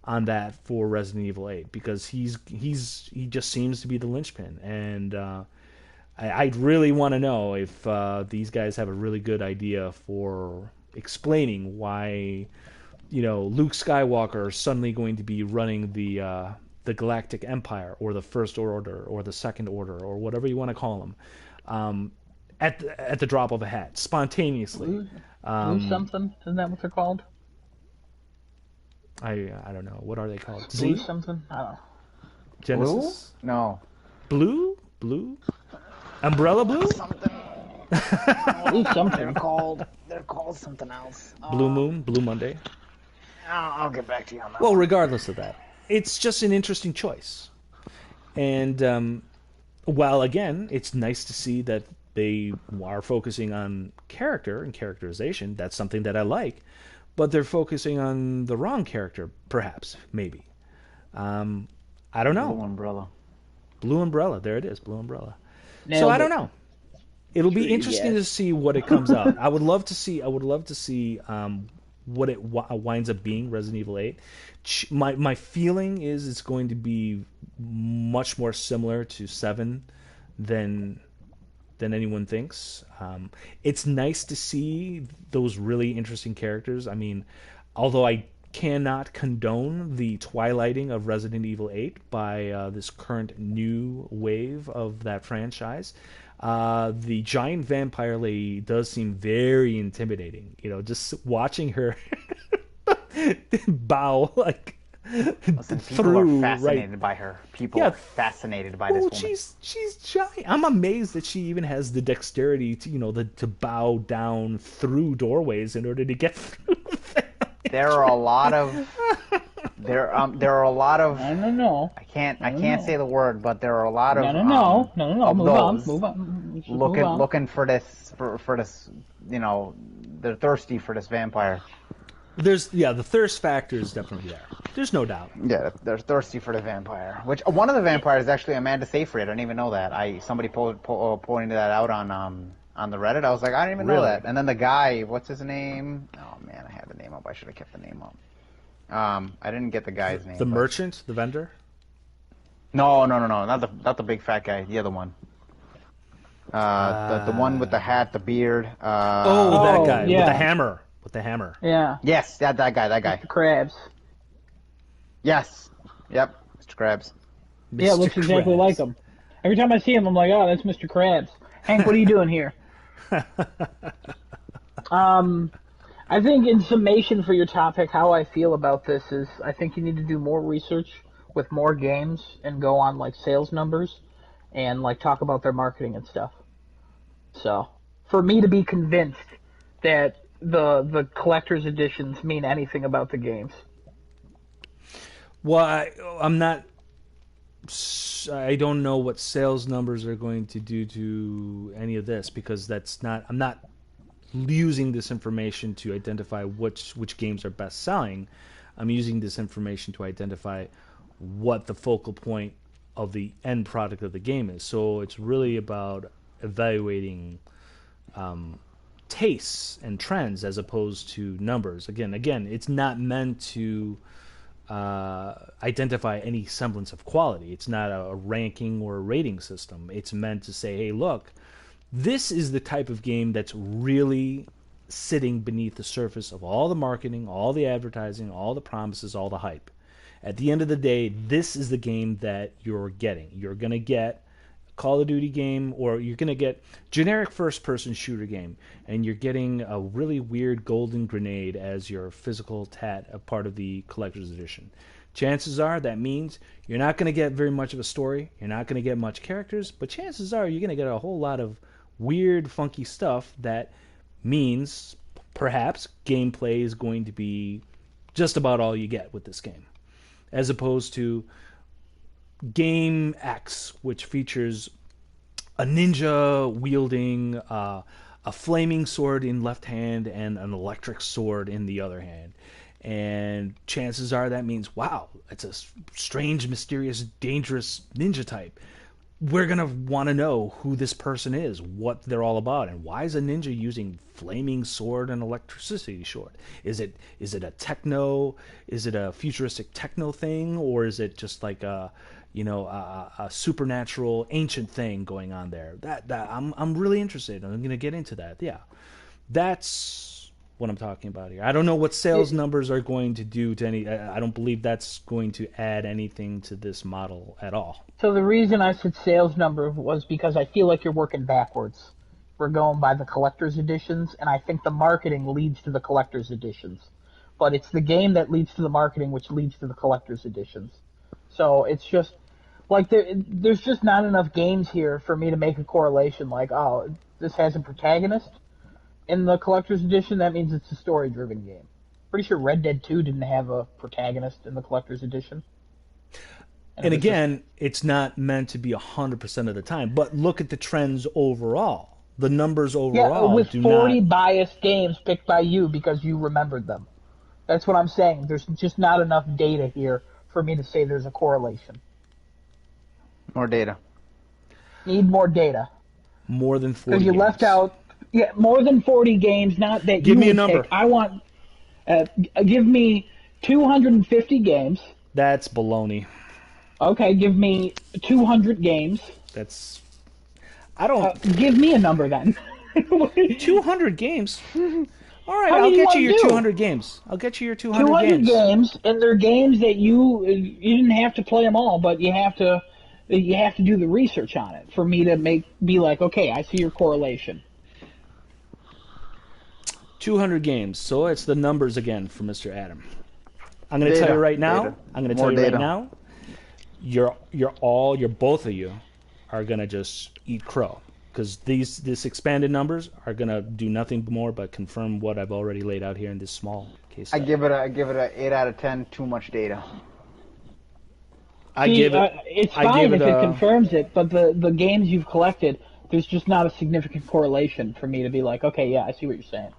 S3: on that for Resident Evil 8, because he just seems to be the linchpin, and I really want to know if these guys have a really good idea for explaining why Luke Skywalker suddenly going to be running the Galactic Empire or the First Order or the Second Order or whatever you want to call them, at the drop of a hat, spontaneously.
S2: Blue something? Isn't that what they're called?
S3: I don't know. What are they called?
S2: Blue
S3: Z?
S2: something? I don't know.
S3: Genesis?
S1: Blue? No.
S3: Blue? Umbrella Blue?
S1: Something.
S2: Blue something.
S1: They're called something else.
S3: Blue Moon? Blue Monday?
S1: I'll get back to you on that.
S3: Well, regardless of that, it's just an interesting choice. And while, again, it's nice to see that they are focusing on character and characterization, that's something that I like, but they're focusing on the wrong character, perhaps, maybe. I don't know.
S1: Blue Umbrella.
S3: Blue Umbrella, there it is, Blue Umbrella.
S2: Nailed
S3: So I
S2: it.
S3: don't know. It'll be
S2: Sure,
S3: interesting
S2: yes.
S3: to see what it comes out. I would love to see what it winds up being. Resident Evil 8. My feeling is it's going to be much more similar to 7 than anyone thinks. It's nice to see those really interesting characters. I mean, although I cannot condone the twilighting of Resident Evil 8 by this current new wave of that franchise, the giant vampire lady does seem very intimidating. Just watching her bow like
S1: Listen, people
S3: through
S1: are fascinated
S3: right.
S1: by her. People
S3: Yeah.
S1: are fascinated by this
S3: Oh,
S1: woman.
S3: she's giant. I'm amazed that she even has the dexterity to to bow down through doorways in order to get through them.
S1: There are a lot of there are a lot of
S2: No.
S1: I can't say the word, but there are a lot of
S2: No.
S1: of
S2: Move on.
S1: those
S2: Move on. Let's just
S1: looking
S2: move on.
S1: looking for this for this, they're thirsty for this vampire.
S3: The thirst factor is definitely there. There's no doubt.
S1: Yeah, they're thirsty for the vampire. Which one of the vampires is actually Amanda Seyfried. I didn't even know that. Somebody pointed that out on the Reddit. I was like, I didn't even know
S3: Really?
S1: that. And then the guy, what's his name? Oh man, I had the name up. I should have kept the name up. I didn't get the guy's name.
S3: The
S1: but-
S3: merchant, the vendor.
S1: No, not the big fat guy. The other one. The one with the hat, the beard.
S3: That
S2: Oh,
S3: guy
S2: yeah.
S3: with the hammer. With the hammer.
S2: Yeah.
S1: Yes, that guy.
S2: Crabs.
S1: Yes. Yep. Mr. Krabs.
S2: Yeah, it looks
S3: Mr.
S2: exactly
S3: Krabs.
S2: like him. Every time I see him, I'm like, oh, that's Mr. Krabs. Hank, what are you doing here? I think in summation for your topic, how I feel about this is I think you need to do more research with more games and go on like sales numbers and like talk about their marketing and stuff. So, for me to be convinced that the collector's editions mean anything about the games.
S3: Well, I'm not. I don't know what sales numbers are going to do to any of this because that's not. I'm not using this information to identify which games are best selling. I'm using this information to identify what the focal point of the end product of the game is. So it's really about evaluating tastes and trends as opposed to numbers. Again, it's not meant to identify any semblance of quality. It's not a ranking or a rating system. It's meant to say, hey, look, this is the type of game that's really sitting beneath the surface of all the marketing, all the advertising, all the promises, all the hype. At the end of the day, this is the game that you're getting. You're going to get a Call of Duty game, or you're going to get generic first-person shooter game, and you're getting a really weird golden grenade as your physical tat, a part of the collector's edition. Chances are that means you're not going to get very much of a story, you're not going to get much characters, but chances are you're going to get a whole lot of weird, funky stuff that means perhaps gameplay is going to be just about all you get with this game. As opposed to Game X, which features a ninja wielding a flaming sword in left hand and an electric sword in the other hand. And chances are that means, wow, it's a strange, mysterious, dangerous ninja type. We're going to want to know who this person is, what they're all about, and why is a ninja using flaming sword and electricity sword? Is it a techno, is it a futuristic techno thing, or is it just like a supernatural ancient thing going on there? That I'm really interested. I'm going to get into that. Yeah. That's what I'm talking about here. I don't know what sales numbers are going to do to any. I don't believe that's going to add anything to this model at all.
S2: So the reason I said sales number was because I feel like you're working backwards. We're going by the collector's editions, and I think the marketing leads to the collector's editions. But it's the game that leads to the marketing, which leads to the collector's editions. So it's just like there's just not enough games here for me to make a correlation. Like, oh, this has a protagonist in the collector's edition. That means it's a story-driven game. Pretty sure Red Dead 2 didn't have a protagonist in the collector's edition.
S3: And again, it's not meant to be 100% of the time. But look at the trends overall. The numbers overall
S2: with
S3: do
S2: 40
S3: not...
S2: biased games picked by you because you remembered them. That's what I'm saying. There's just not enough data here for me to say there's a correlation.
S1: More data.
S2: Need more data.
S3: More than 40
S2: Because you left out, more than 40 games, not that
S3: Give
S2: you
S3: me a
S2: would
S3: number.
S2: pick. I want, give me 250 games.
S3: That's baloney.
S2: Okay, give me 200 games.
S3: That's... I don't...
S2: Give me a number then.
S3: 200 games? All right,
S2: How
S3: I'll
S2: do you
S3: get you
S2: wanna
S3: your
S2: do?
S3: 200 games. I'll get you your 200
S2: 200
S3: games.
S2: games, and they're games that you didn't have to play them all, but you have to do the research on it for me to be like, okay, I see your correlation.
S3: 200 games. So it's the numbers again for Mr. Adam. I'm going to
S1: Data.
S3: tell you right now.
S1: Data.
S3: I'm going to
S1: More
S3: tell you right
S1: data.
S3: now. Both of you are going to just eat crow. Because this expanded numbers are going to do nothing more but confirm what I've already laid out here in this small case
S1: I
S3: study.
S1: give it a 8 out of 10. Too much data.
S2: It's fine if it confirms it, but the games you've collected, there's just not a significant correlation for me to be like, okay, yeah, I see what you're saying.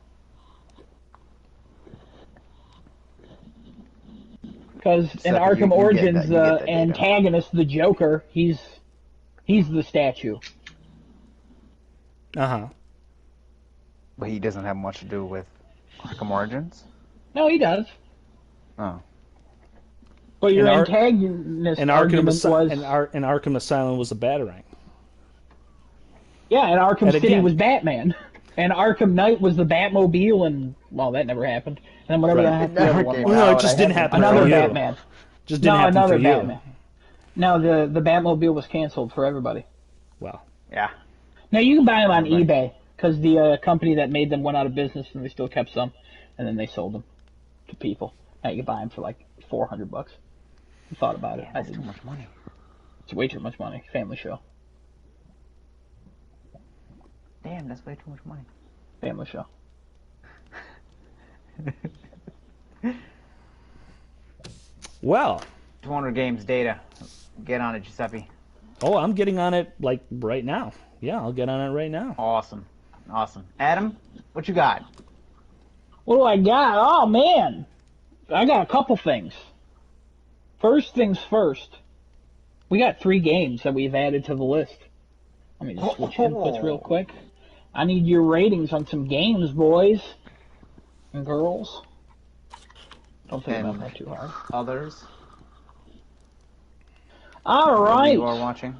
S2: Because in
S1: So
S2: Arkham
S1: you get
S2: Origins,
S1: that- you
S2: the
S1: get that data.
S2: antagonist, the Joker, he's the statue.
S3: Uh-huh.
S1: But he doesn't have much to do with Arkham Origins.
S2: No, he does.
S1: Oh.
S2: But your
S3: And
S2: antagonist
S3: And
S2: argument was...
S3: and Arkham Asylum was a Batarang.
S2: Yeah, and Arkham
S3: And
S2: City
S3: again-
S2: was Batman. And Arkham Knight was the Batmobile, and, well, that never happened. And then whatever
S3: Right.
S2: the
S1: It never
S2: other one
S1: came
S2: was.
S3: Well, no, it
S1: out.
S3: just
S1: I
S3: didn't
S1: haven't-
S3: happen
S2: Another
S3: for you.
S2: Batman.
S3: Just didn't
S2: No,
S3: happen
S2: another
S3: for you.
S2: Batman. No, the Batmobile was canceled for everybody.
S3: Well,
S1: Yeah.
S2: Now, you can buy them on
S1: Everybody.
S2: eBay, because the company that made them went out of business, and they still kept some, and then they sold them to people. Now you can buy them for like $400. I thought about it.
S1: Yeah,
S2: I
S1: that's too
S2: didn't.
S1: much money.
S2: It's way too much money. Family show.
S1: Damn, that's way too much money.
S2: Family show.
S3: well.
S1: 200 games data. Get on it, Giuseppe.
S3: Oh, I'm getting on it like right now. Yeah, I'll get on it right now.
S1: Awesome. Awesome. Adam, what you got?
S2: What do I got? Oh, man. I got a couple things. First things first. We got 3 games that we've added to the list. Let me just switch inputs real quick. I need your ratings on some games, boys and girls. Don't think about that too hard.
S1: Others?
S2: All
S1: Whoever
S2: right.
S1: You are watching?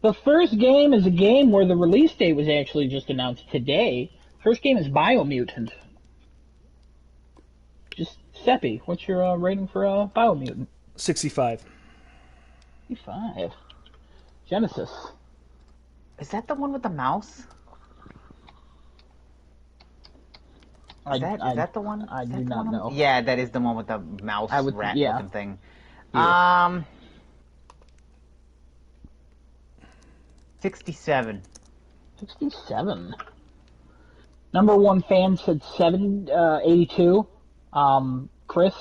S2: The first game is a game where the release date was actually just announced today. First game is Biomutant. Just Seppi, what's your rating for Biomutant?
S3: 65.
S2: 5. Genesis.
S1: Is that the one with the mouse? Is that the one?
S2: I
S1: Is that
S2: do
S1: the
S2: not
S1: one
S2: know.
S1: Yeah, that is the one with the mouse
S2: I would-
S1: rat
S2: yeah.
S1: looking thing.
S2: Yeah.
S1: 67.
S2: 67. Number one fan said 82. Chris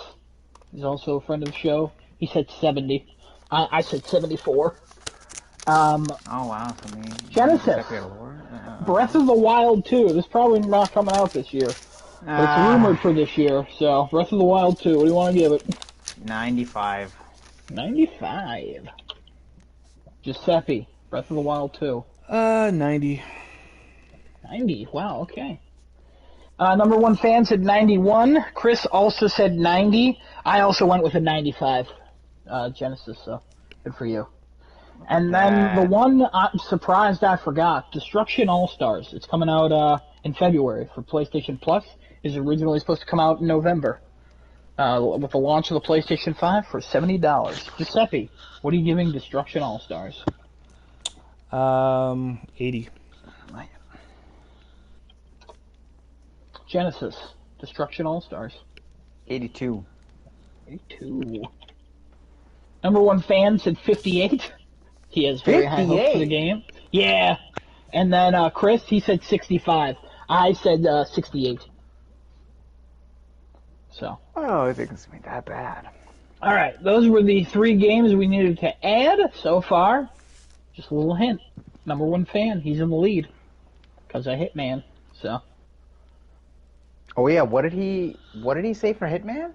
S2: is also a friend of the show. He said 70. I said 74.
S1: Oh wow, so me.
S2: Genesis.
S1: Giuseppe Allure?
S2: Breath of the Wild 2. This is probably not coming out this year. But it's rumored for this year, so Breath of the Wild 2. What do you want to give it?
S1: 95.
S2: 95. Giuseppe. Breath of the Wild 2.
S3: 90.
S2: 90. Wow, okay. Number one fan said 91. Chris also said 90. I also went with a 95. Genesis, so good for you. And then the one I'm surprised I forgot, Destruction All-Stars. It's coming out in February for PlayStation Plus. is originally supposed to come out in November, with the launch of the PlayStation 5 for $70. Giuseppe, what are you giving Destruction All-Stars?
S3: 80.
S2: Genesis, Destruction All-Stars.
S1: 82.
S2: 82. Number one fan said 58. He has very high hopes for the game. Yeah. And then Chris, he said 65. I said 68. So.
S1: Oh, I think it's going to be that bad.
S2: All right. Those were the 3 games we needed to add so far. Just a little hint. Number one fan, he's in the lead. Because of Hitman. So.
S1: Oh, yeah. What did he say for Hitman?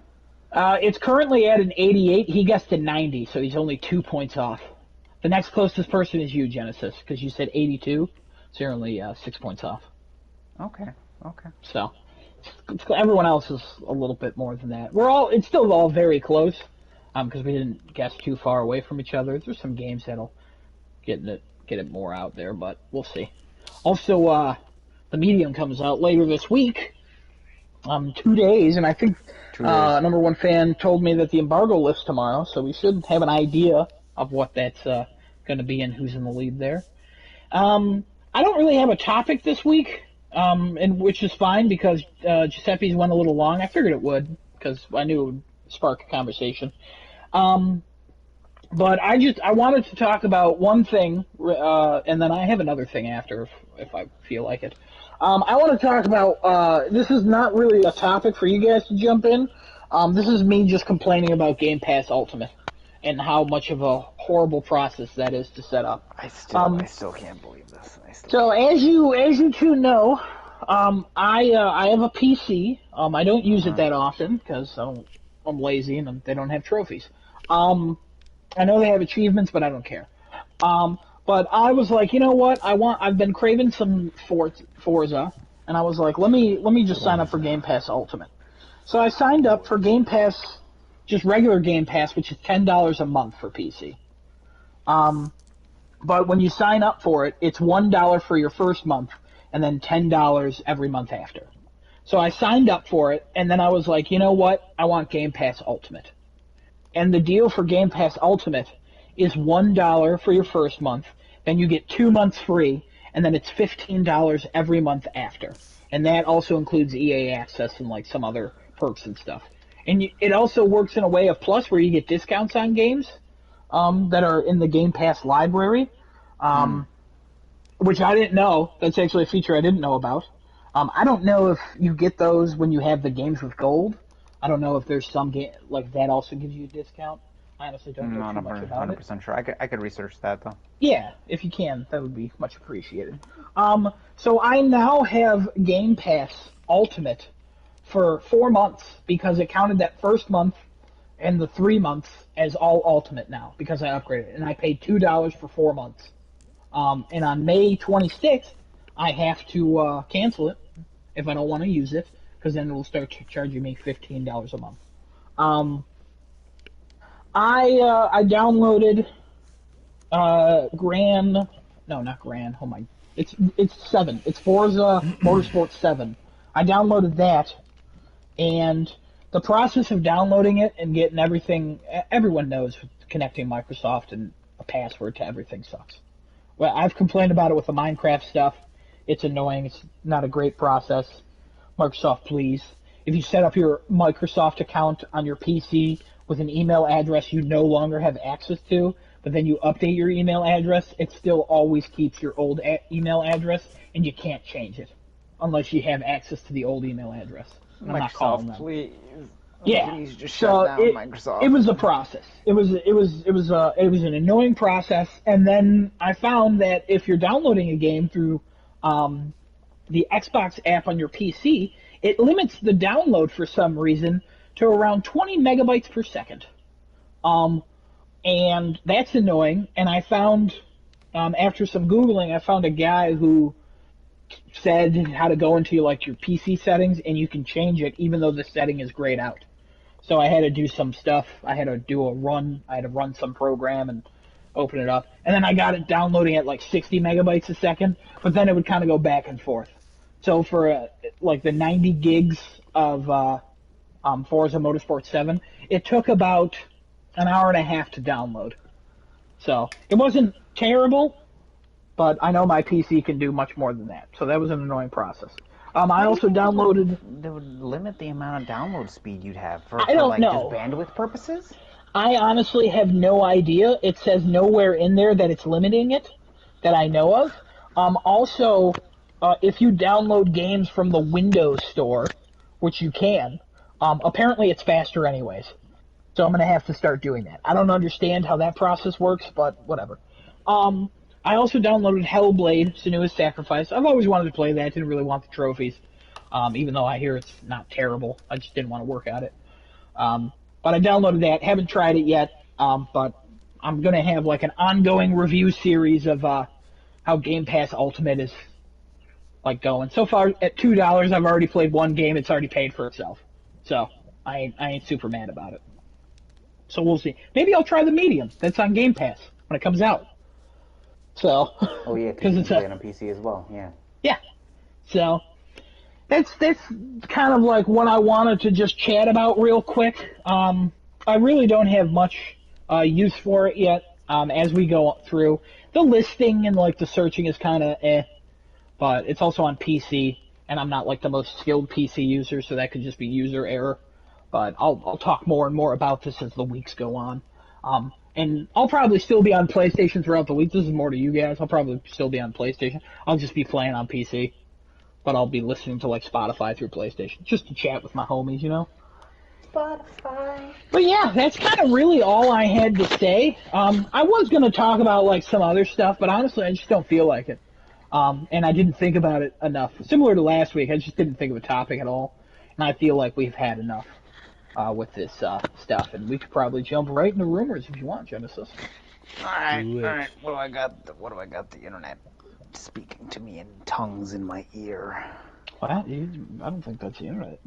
S2: It's currently at an 88. He gets to 90, so he's only 2 points off. The next closest person is you, Genesis, because you said 82, so you're only 6 points off.
S1: Okay.
S2: So, everyone else is a little bit more than that. It's still all very close, because we didn't guess too far away from each other. There's some games that'll get it more out there, but we'll see. Also, the Medium comes out later this week. 2 days, and I think number one fan told me that the embargo lifts tomorrow, so we should have an idea of what that's going to be and who's in the lead there. I don't really have a topic this week, and which is fine because Giuseppe's went a little long. I figured it would because I knew it would spark a conversation. But I wanted to talk about one thing, and then I have another thing after if I feel like it. I want to talk about, this is not really a topic for you guys to jump in. This is me just complaining about Game Pass Ultimate and how much of a horrible process that is to set up.
S1: I still can't believe this.
S2: So as you two know, I have a PC. I don't use it that often because I'm lazy and they don't have trophies. I know they have achievements, but I don't care. But I was like, you know what? I've been craving some Forza, and I was like, let me just sign up for Game Pass Ultimate. So I signed up for Game Pass, just regular Game Pass, which is $10 a month for PC. But when you sign up for it, it's $1 for your first month, and then $10 every month after. So I signed up for it, and then I was like, you know what? I want Game Pass Ultimate. And the deal for Game Pass Ultimate is $1 for your first month, then you get 2 months free, and then it's $15 every month after. And that also includes EA access and like some other perks and stuff. And it also works in a way of Plus where you get discounts on games that are in the Game Pass library, which I didn't know. That's actually a feature I didn't know about. I don't know if you get those when you have the games with gold. I don't know if there's some game like that also gives you a discount. I honestly don't know too much about it.
S1: 100% sure. I could research that though.
S2: Yeah, if you can, that would be much appreciated. So I now have Game Pass Ultimate for 4 months because it counted that first month and the 3 months as all Ultimate now because I upgraded, and I paid $2 for 4 months. And on May 26th, I have to cancel it if I don't want to use it because then it will start charging me $15 a month. I downloaded it's 7. It's Forza Motorsport 7. I downloaded that, and the process of downloading it and getting everything, everyone knows connecting Microsoft and a password to everything sucks. Well, I've complained about it with the Minecraft stuff. It's annoying. It's not a great process. Microsoft, please. If you set up your Microsoft account on your PC with an email address you no longer have access to, but then you update your email address, it still always keeps your old email address, and you can't change it unless you have access to the old email address. And I'm not calling them.
S1: Please.
S2: Yeah.
S1: Please just shut down Microsoft.
S2: It was a process. It was an annoying process, and then I found that if you're downloading a game through the Xbox app on your PC, it limits the download for some reason to around 20 megabytes per second. And that's annoying. And I found, after some Googling, I found a guy who said how to go into like your PC settings and you can change it even though the setting is grayed out. So I had to do some stuff. I had to do a run. I had to run some program and open it up. And then I got it downloading at like 60 megabytes a second, but then it would kind of go back and forth. So for like the 90 gigs of Forza Motorsport 7, it took about an hour and a half to download. So it wasn't terrible, but I know my PC can do much more than that. So that was an annoying process. I also downloaded.
S1: They would limit the amount of download speed you'd have for
S2: don't
S1: like
S2: know.
S1: just bandwidth purposes.
S2: I honestly have no idea. It says nowhere in there that it's limiting it, that I know of. Also, if you download games from the Windows Store, which you can, apparently it's faster anyways. So I'm going to have to start doing that. I don't understand how that process works, but whatever. I also downloaded Hellblade: Senua's Sacrifice. I've always wanted to play that. Didn't really want the trophies, even though I hear it's not terrible. I just didn't want to work at it. But I downloaded that. Haven't tried it yet, but I'm going to have like an ongoing review series of how Game Pass Ultimate is like going. So far, at $2, I've already played one game. It's already paid for itself. So I ain't super mad about it. So we'll see. Maybe I'll try the Medium. That's on Game Pass when it comes out. So.
S1: Oh yeah, because it's playing on PC as well. Yeah.
S2: Yeah. So that's kind of like what I wanted to just chat about real quick. I really don't have much use for it yet. As we go through, the listing and like the searching is kind of but it's also on PC, and I'm not like the most skilled PC user, so that could just be user error. But I'll talk more and more about this as the weeks go on. And I'll probably still be on PlayStation throughout the week. This is more to you guys. I'll probably still be on PlayStation. I'll just be playing on PC. But I'll be listening to like Spotify through PlayStation. Just to chat with my homies, you know?
S1: Spotify.
S2: But yeah, that's kind of really all I had to say. I was going to talk about like some other stuff, but honestly I just don't feel like it. And I didn't think about it enough. Similar to last week, I just didn't think of a topic at all. And I feel like we've had enough. With this stuff, and we could probably jump right into rumors if you want, Genesis.
S1: All right. What do I got? The internet speaking to me in tongues in my ear.
S2: What? I don't think that's the internet.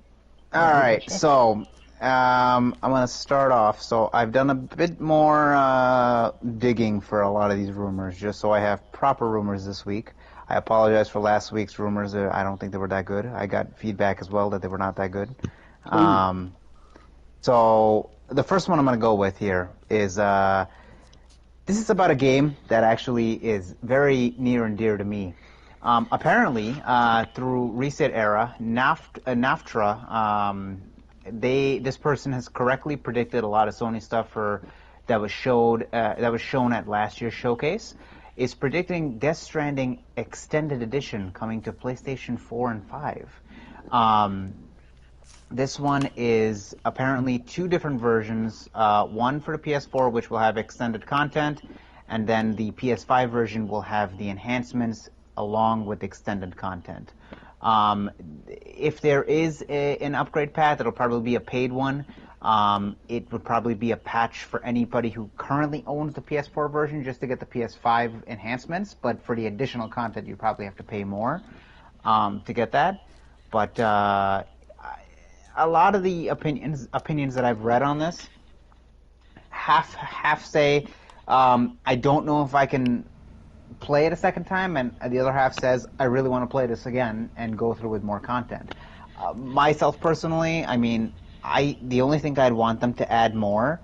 S1: All right, so I'm gonna start off. So I've done a bit more digging for a lot of these rumors, just so I have proper rumors this week. I apologize for last week's rumors. I don't think they were that good. I got feedback as well that they were not that good. So the first one I'm going to go with here is this is about a game that actually is very near and dear to me. Apparently, through Reset Era, NAFTRA, this person has correctly predicted a lot of Sony stuff that was shown at last year's showcase. Is predicting Death Stranding Extended Edition coming to PlayStation 4 and 5. This one is apparently two different versions, one for the PS4 which will have extended content, and then the PS5 version will have the enhancements along with extended content. If there is an upgrade path, it'll probably be a paid one. It would probably be a patch for anybody who currently owns the PS4 version just to get the PS5 enhancements, but for the additional content you probably have to pay more to get that. But a lot of the opinions that I've read on this half say I don't know if I can play it a second time, and the other half says I really want to play this again and go through with more content. Myself personally, I mean, the only thing I'd want them to add more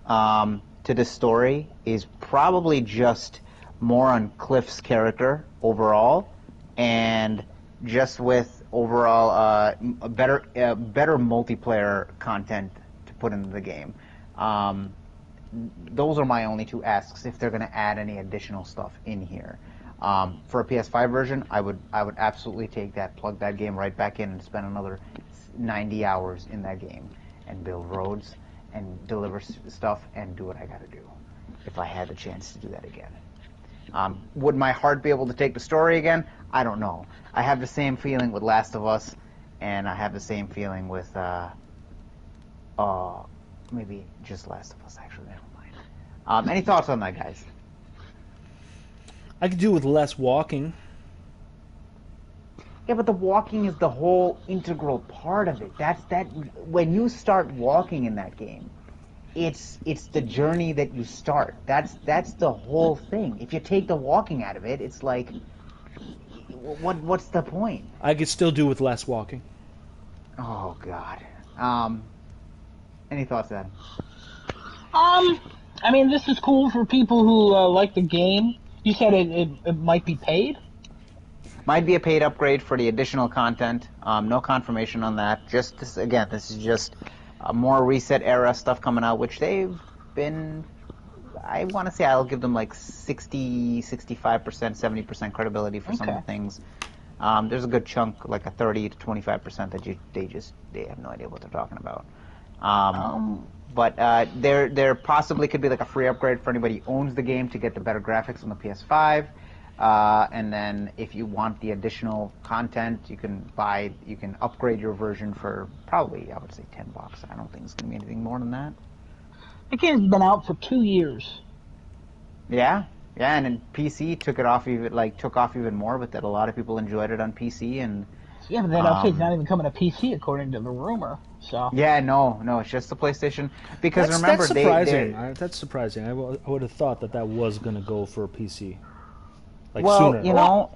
S1: to this story is probably just more on Cliff's character overall, and just with overall better multiplayer content to put into the game. Those are my only two asks if they're going to add any additional stuff in here. For a PS5 version, I would absolutely take that, plug that game right back in, and spend another 90 hours in that game and build roads and deliver stuff and do what I got to do if I had the chance to do that again. Would my heart be able to take the story again? I don't know. I have the same feeling with Last of Us, and I have the same feeling with maybe just Last of Us, actually. Never mind. Any thoughts on that, guys?
S3: I could do with less walking.
S1: Yeah, but the walking is the whole integral part of it. When you start walking in that game, it's the journey that you start. That's the whole thing. If you take the walking out of it, it's like, What's the point?
S3: I could still do with less walking.
S1: Oh God. Any thoughts, Ed?
S2: I mean, this is cool for people who like the game. You said it might be paid?
S1: Might be a paid upgrade for the additional content. No confirmation on that. Just this again. This is just more reset era stuff coming out, which they've been. I want to say I'll give them like 60, 65%, 70% credibility for some of the things. There's a good chunk, like a 30 to 25% that they have no idea what they're talking about. But there possibly could be like a free upgrade for anybody who owns the game to get the better graphics on the PS5. And then if you want the additional content, you can upgrade your version for probably, I would say, $10. I don't think it's going to be anything more than that.
S2: The game's been out for 2 years.
S1: Yeah, and then PC took off even more with it. A lot of people enjoyed it on PC, and
S2: yeah, but that update's not even coming to PC according to the rumor. So
S1: yeah, no, it's just the PlayStation. Because
S3: that's surprising. That's surprising. I would have thought that was going to go for a PC.
S1: Sooner. You know,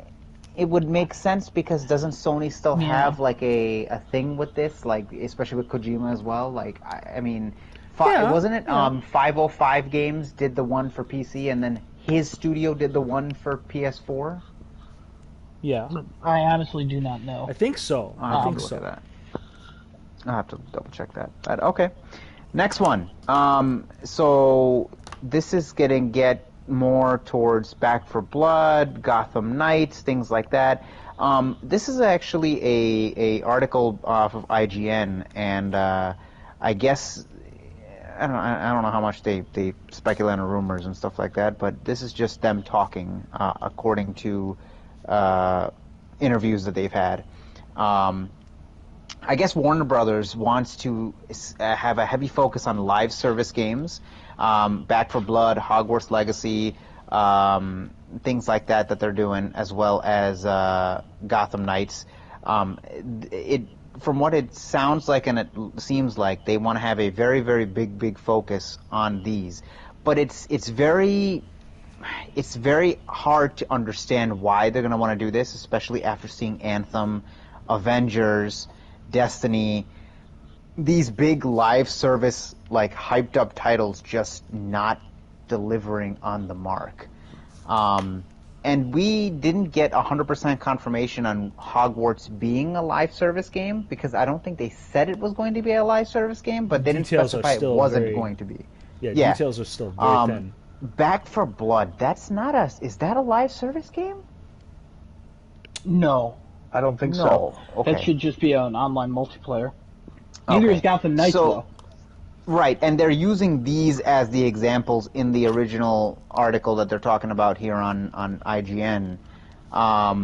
S1: it would make sense because doesn't Sony still have like a thing with this, like especially with Kojima as well? Like I mean. Wasn't it? 505 Games did the one for PC, and then his studio did the one for PS4.
S3: Yeah,
S2: I honestly do not know.
S3: I think so. I think so.
S1: I'll have to double check that. Okay, next one. So this is get more towards Back 4 Blood, Gotham Knights, things like that. This is actually a article off of IGN, and I guess. I don't know how much they speculate on rumors and stuff like that, but this is just them talking according to interviews that they've had. I guess Warner Brothers wants to have a heavy focus on live service games, Back 4 Blood, Hogwarts Legacy, things like that they're doing, as well as Gotham Knights. From what it sounds like and it seems like, they want to have a very, very big focus on these. But it's very hard to understand why they're going to want to do this, especially after seeing Anthem, Avengers, Destiny, these big live service, like hyped up titles just not delivering on the mark. And we didn't get 100% confirmation on Hogwarts being a live service game, because I don't think they said it was going to be a live service game, but they didn't specify it wasn't going to be.
S3: Yeah, details are still very thin.
S1: Back 4 Blood, is that a live service game?
S2: No, I don't think so.
S1: Okay.
S2: That should just be an online multiplayer. Neither is Gotham Knights, though.
S1: Right, and they're using these as the examples in the original article that they're talking about here on IGN. I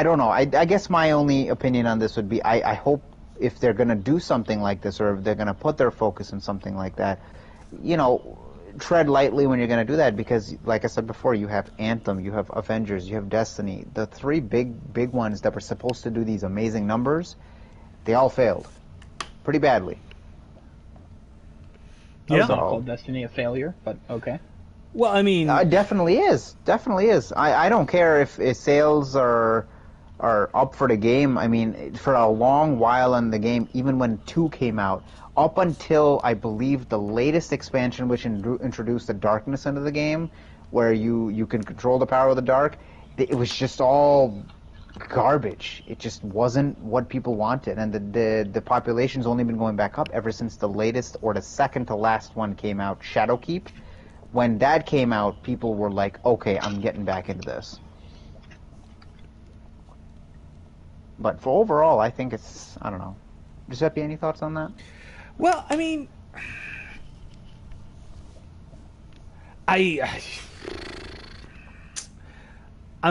S1: don't know. I guess my only opinion on this would be I hope if they're going to do something like this, or if they're going to put their focus in something like that, tread lightly when you're going to do that, because, like I said before, you have Anthem, you have Avengers, you have Destiny. The three big ones that were supposed to do these amazing numbers, they all failed. Pretty badly.
S2: Yeah. It's not called Destiny a failure, but okay.
S3: Well, I mean,
S1: it definitely is. Definitely is. I don't care if sales are up for the game. I mean, for a long while in the game, even when 2 came out, up until I believe the latest expansion, which introduced the darkness into the game, where you can control the power of the dark, it was just all garbage. It just wasn't what people wanted, and the population's only been going back up ever since the latest, or the second to last one came out, Shadowkeep. When that came out, people were like, okay, I'm getting back into this. But for overall, I think I don't know. Giuseppe, any thoughts on that?
S3: Well, I mean, I'm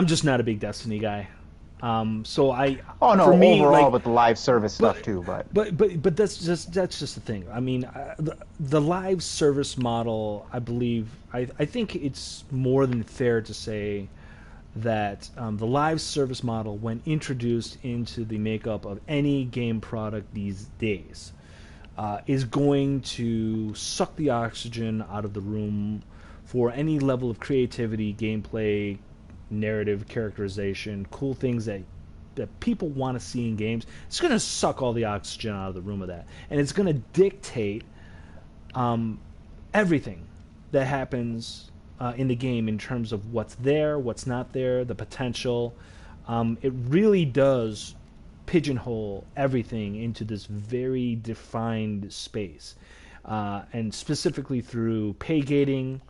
S3: just not a big Destiny guy. So for me,
S1: overall with the live service stuff too,
S3: but that's just the thing. I mean, the live service model, I believe, I think it's more than fair to say that the live service model, when introduced into the makeup of any game product these days, is going to suck the oxygen out of the room for any level of creativity, gameplay, narrative, characterization, cool things that people want to see in games. It's going to suck all the oxygen out of the room of that, and it's going to dictate everything that happens in the game in terms of what's there, what's not there, the potential. It really does pigeonhole everything into this very defined space, and specifically through pay gating,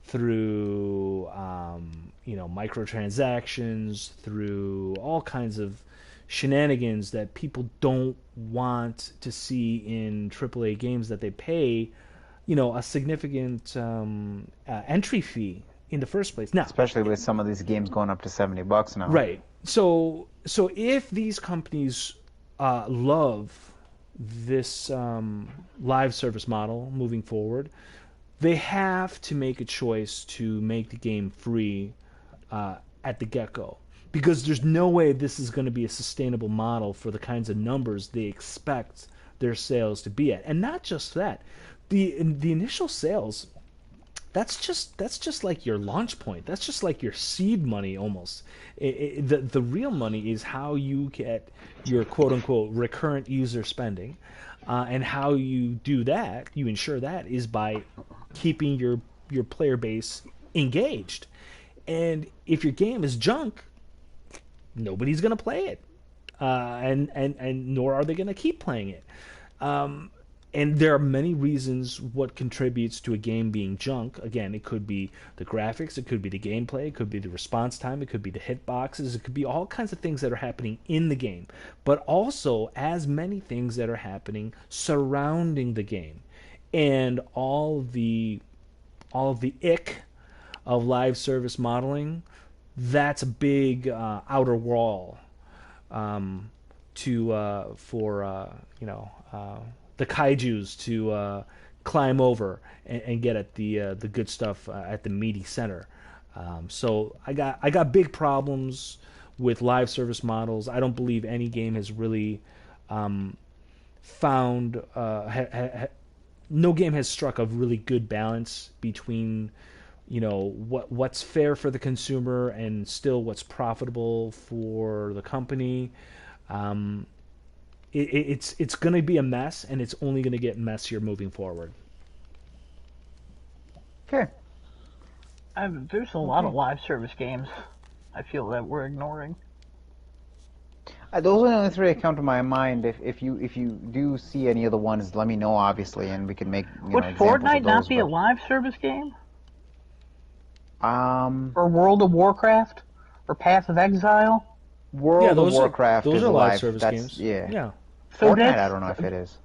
S3: through microtransactions, through all kinds of shenanigans that people don't want to see in AAA games that they pay, a significant entry fee in the first place. Now,
S1: especially with some of these games going up to $70 now.
S3: right. So if these companies love this live service model moving forward, they have to make a choice to make the game free at the get-go, because there's no way this is going to be a sustainable model for the kinds of numbers they expect their sales to be at. And not just that, the initial sales, that's just like your launch point. That's just like your seed money almost. The real money is how you get your quote-unquote recurrent user spending, and how you do that, you ensure that, is by keeping your player base engaged. And if your game is junk, nobody's going to play it, and nor are they going to keep playing it. And there are many reasons what contributes to a game being junk. Again, it could be the graphics, it could be the gameplay, it could be the response time, it could be the hitboxes, it could be all kinds of things that are happening in the game, but also as many things that are happening surrounding the game. And all of the ick of live service modeling, that's a big outer wall for the kaijus to climb over and get at the good stuff at the meaty center. So I got big problems with live service models. I don't believe any game has really found no game has struck a really good balance between what's fair for the consumer and still what's profitable for the company. It's going to be a mess, and it's only going to get messier moving forward.
S1: Okay.
S2: There's a lot of live service games I feel that we're ignoring.
S1: Those are the only three that come to my mind. If you do see any of the ones, let me know, obviously, and we can make
S2: Would Fortnite not be a live service game? Or World of Warcraft? Or Path of Exile?
S1: World of Warcraft
S3: those
S1: is
S3: are live
S1: service
S3: games.
S1: Yeah.
S2: So
S1: Fortnite, I don't know if it is.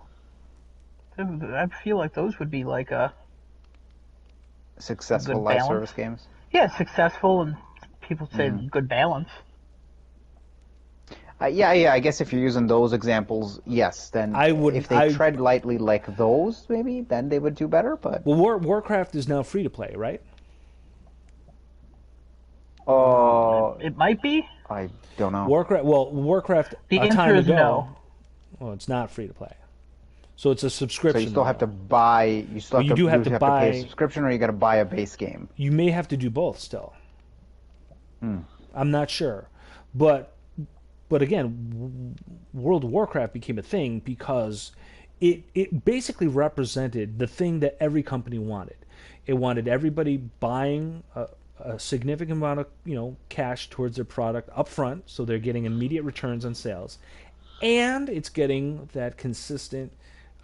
S2: I feel like those would be like a
S1: Successful live service games?
S2: Yeah, successful, and people say good balance.
S1: Yeah, I guess if you're using those examples, yes. Then if they tread lightly like those, maybe, then they would do better. But
S3: Warcraft is now free to play, right?
S2: It might be.
S1: I don't know.
S3: Warcraft.
S2: The answer is no.
S3: Well, it's not free to play, so it's a subscription.
S1: So you still have to buy. You still have to have to pay a subscription, or you got to buy a base game.
S3: You may have to do both still. I'm not sure, but again, World of Warcraft became a thing because it basically represented the thing that every company wanted. It wanted everybody buying a significant amount of cash towards their product up front, so they're getting immediate returns on sales, and it's getting that consistent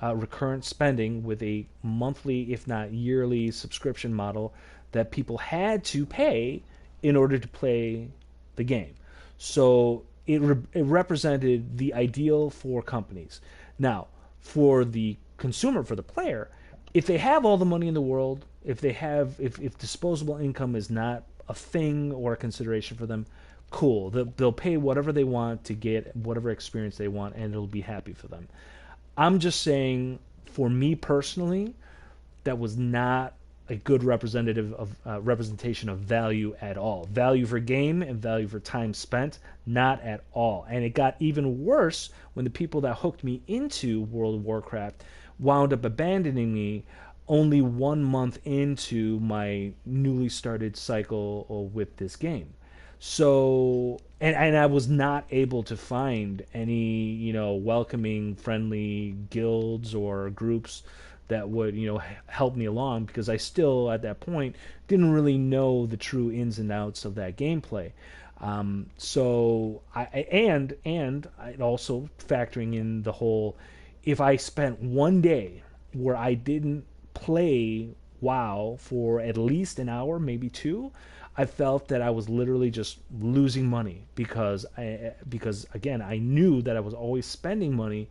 S3: recurrent spending with a monthly, if not yearly, subscription model that people had to pay in order to play the game. So it represented the ideal for companies. Now, for the consumer, for the player, if they have all the money in the world, if disposable income is not a thing or a consideration for them, cool. They'll pay whatever they want to get whatever experience they want, and it'll be happy for them. I'm just saying, for me personally, that was not a good representation of value at all. Value for game and value for time spent, not at all. And it got even worse when the people that hooked me into World of Warcraft wound up abandoning me only 1 month into my newly started cycle with this game. So, and I was not able to find any, welcoming, friendly guilds or groups that would, help me along, because I still, at that point, didn't really know the true ins and outs of that gameplay. So and I also factoring in the whole, if I spent one day where I didn't play WoW for at least an hour, maybe two, I felt that I was literally just losing money, because again, I knew that I was always spending money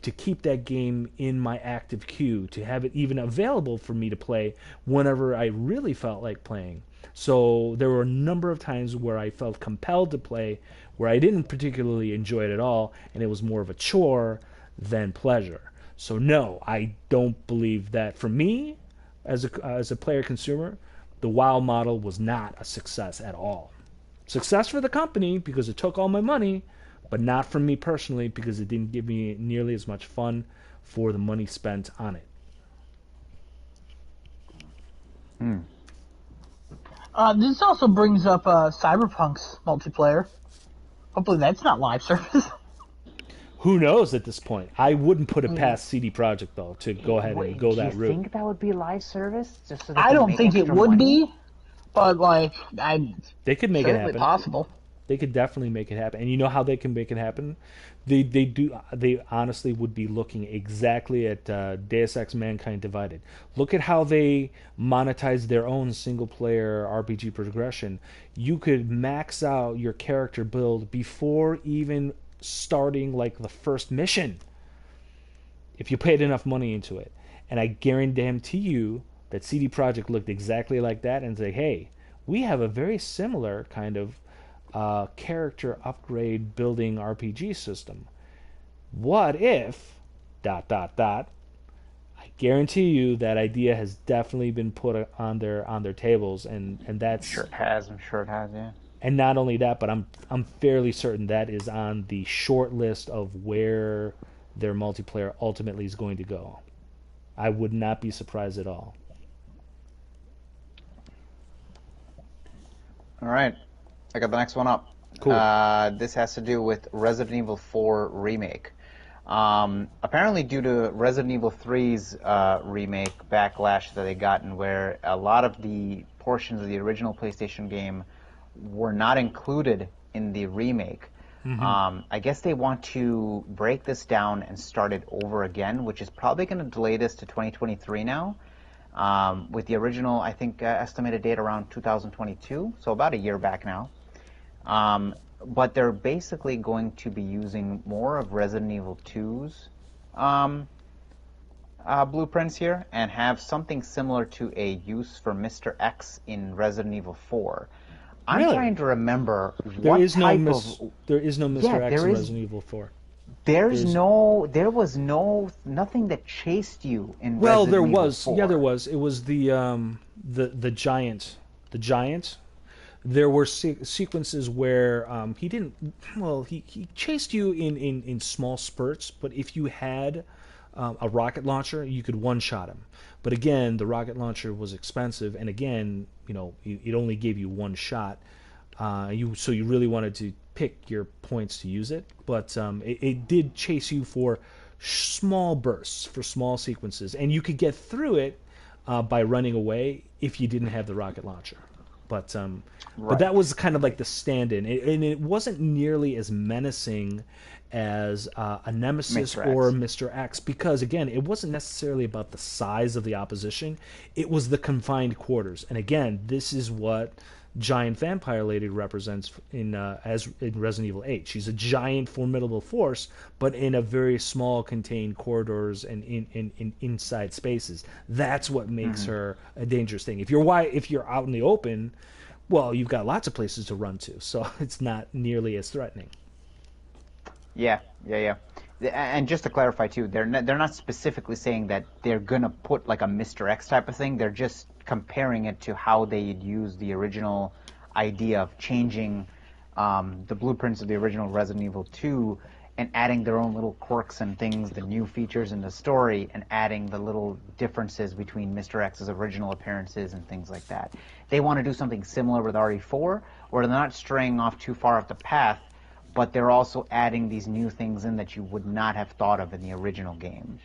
S3: to keep that game in my active queue, to have it even available for me to play whenever I really felt like playing. So there were a number of times where I felt compelled to play where I didn't particularly enjoy it at all, and it was more of a chore than pleasure. So no, I don't believe that for me, as a player consumer, the WoW model was not a success at all. Success for the company because it took all my money, but not for me personally because it didn't give me nearly as much fun for the money spent on it.
S2: This also brings up Cyberpunk's multiplayer. Hopefully that's not live service.
S3: Who knows at this point? I wouldn't put it past CD Projekt though to go ahead and go that route.
S1: Do you think that would be live service? Just so
S2: I don't think it would be, but
S3: they could make it happen.
S2: Possible.
S3: They could definitely make it happen. And you know how they can make it happen? They honestly would be looking exactly at Deus Ex Mankind Divided. Look at how they monetize their own single-player RPG progression. You could max out your character build before even starting like the first mission if you paid enough money into it. And I guarantee you that CD Projekt looked exactly like that and say, hey, we have a very similar kind of character upgrade building RPG system. What if ... I guarantee you that idea has definitely been put on their tables, and that's
S1: sure it has. I'm sure it has, yeah.
S3: And not only that, but I'm fairly certain that is on the short list of where their multiplayer ultimately is going to go. I would not be surprised at all.
S1: All right. I got the next one up.
S3: Cool.
S1: This has to do with Resident Evil 4 Remake. Apparently due to Resident Evil 3's remake backlash that they gotten, where a lot of the portions of the original PlayStation game were not included in the remake. I guess they want to break this down and start it over again, which is probably going to delay this to 2023 now. With the original, I think, estimated date around 2022, so about a year back now. But they're basically going to be using more of Resident Evil 2's blueprints here, and have something similar to a use for Mr. X in Resident Evil 4. I'm trying to remember
S3: there is no Mr. X in Resident Evil 4.
S1: There was nothing that chased you in Resident Evil 4.
S3: Well, there was. Yeah, there was. It was the giant. The giant. There were sequences where he didn't. Well, he chased you in small spurts, but if you had a rocket launcher, you could one-shot him. But again, the rocket launcher was expensive, and again, it only gave you one shot. So you really wanted to pick your points to use it. But it did chase you for small bursts, for small sequences, and you could get through it by running away if you didn't have the rocket launcher. But that was kind of like the stand-in, and it wasn't nearly as menacing as a Nemesis or Mr. X, because again, it wasn't necessarily about the size of the opposition; it was the confined quarters. And again, this is what Giant Vampire Lady represents in Resident Evil 8. She's a giant, formidable force, but in a very small, contained corridors and in inside spaces. That's what makes her a dangerous thing. If you're out in the open, well, you've got lots of places to run to, so it's not nearly as threatening.
S1: Yeah. And just to clarify too, they're not specifically saying that they're gonna put like a Mr. X type of thing. They're just comparing it to how they'd use the original idea of changing the blueprints of the original Resident Evil 2 and adding their own little quirks and things, the new features in the story, and adding the little differences between Mr. X's original appearances and things like that. They want to do something similar with RE4, where they're not straying off too far off the path, but they're also adding these new things in that you would not have thought of in the original game.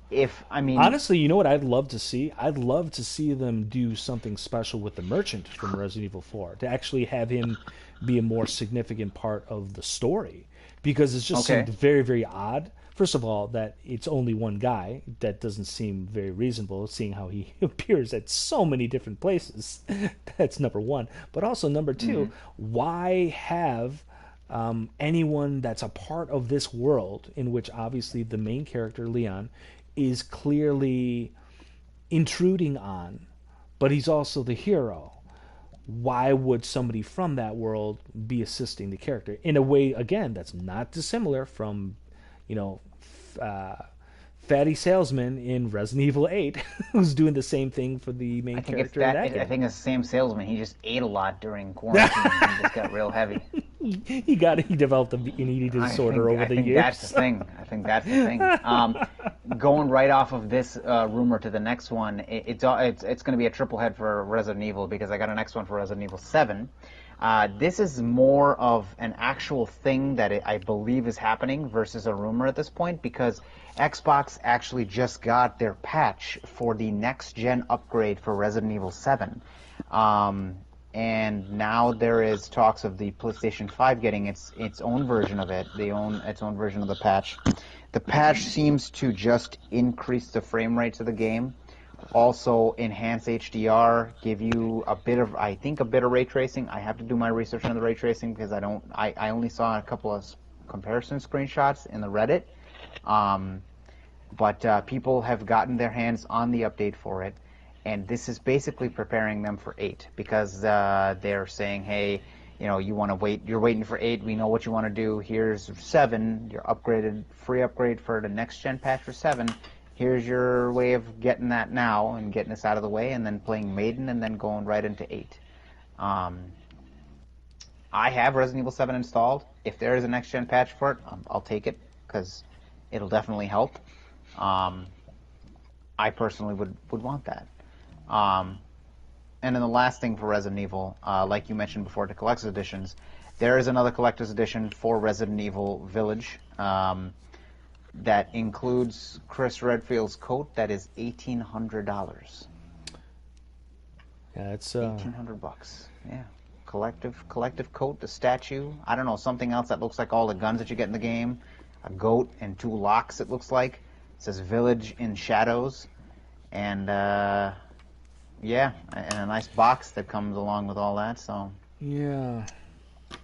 S3: Honestly, you know what I'd love to see? I'd love to see them do something special with the merchant from Resident Evil 4, to actually have him be a more significant part of the story, because it's just seemed very, very odd. First of all, that it's only one guy. That doesn't seem very reasonable, seeing how he appears at so many different places. That's number one. But also, number two, why have anyone that's a part of this world, in which obviously the main character, Leon, is clearly intruding on, but he's also the hero? Why would somebody from that world be assisting the character in a way, again, that's not dissimilar from, Fatty Salesman in Resident Evil 8, who's doing the same thing for the main character in that game.
S1: I think it's the same salesman. He just ate a lot during quarantine. He just got real heavy.
S3: He developed an eating disorder over the years.
S1: I think that's the thing. Going right off of this rumor to the next one, it's going to be a triple head for Resident Evil, because I got a next one for Resident Evil 7. This is more of an actual thing that I believe is happening versus a rumor at this point, because Xbox actually just got their patch for the next-gen upgrade for Resident Evil 7. And now there is talks of the PlayStation 5 getting its own version of it, its own version of the patch. The patch seems to just increase the frame rates of the game, also enhance HDR, give you a bit of ray tracing. I have to do my research on the ray tracing, because I only saw a couple of comparison screenshots in the Reddit. But people have gotten their hands on the update for it, and this is basically preparing them for 8, because they're saying, hey, you want to wait. You're waiting for 8. We know what you want to do. Here's 7. Your free upgrade for the next gen patch for 7. Here's your way of getting that now and getting this out of the way, and then playing Maiden, and then going right into 8. I have Resident Evil 7 installed. If there is a next gen patch for it, I'll take it, because it'll definitely help. I personally would want that. And then the last thing for Resident Evil, like you mentioned before, the collector's editions, there is another collector's edition for Resident Evil Village that includes Chris Redfield's coat. That is $1,800.
S3: Yeah, it's
S1: $1,800. Yeah, collective coat, the statue. I don't know, something else that looks like all the guns that you get in the game. A goat and 2 locks. It looks like. It says Village in Shadows, and yeah, and a nice box that comes along with all that. So
S3: yeah,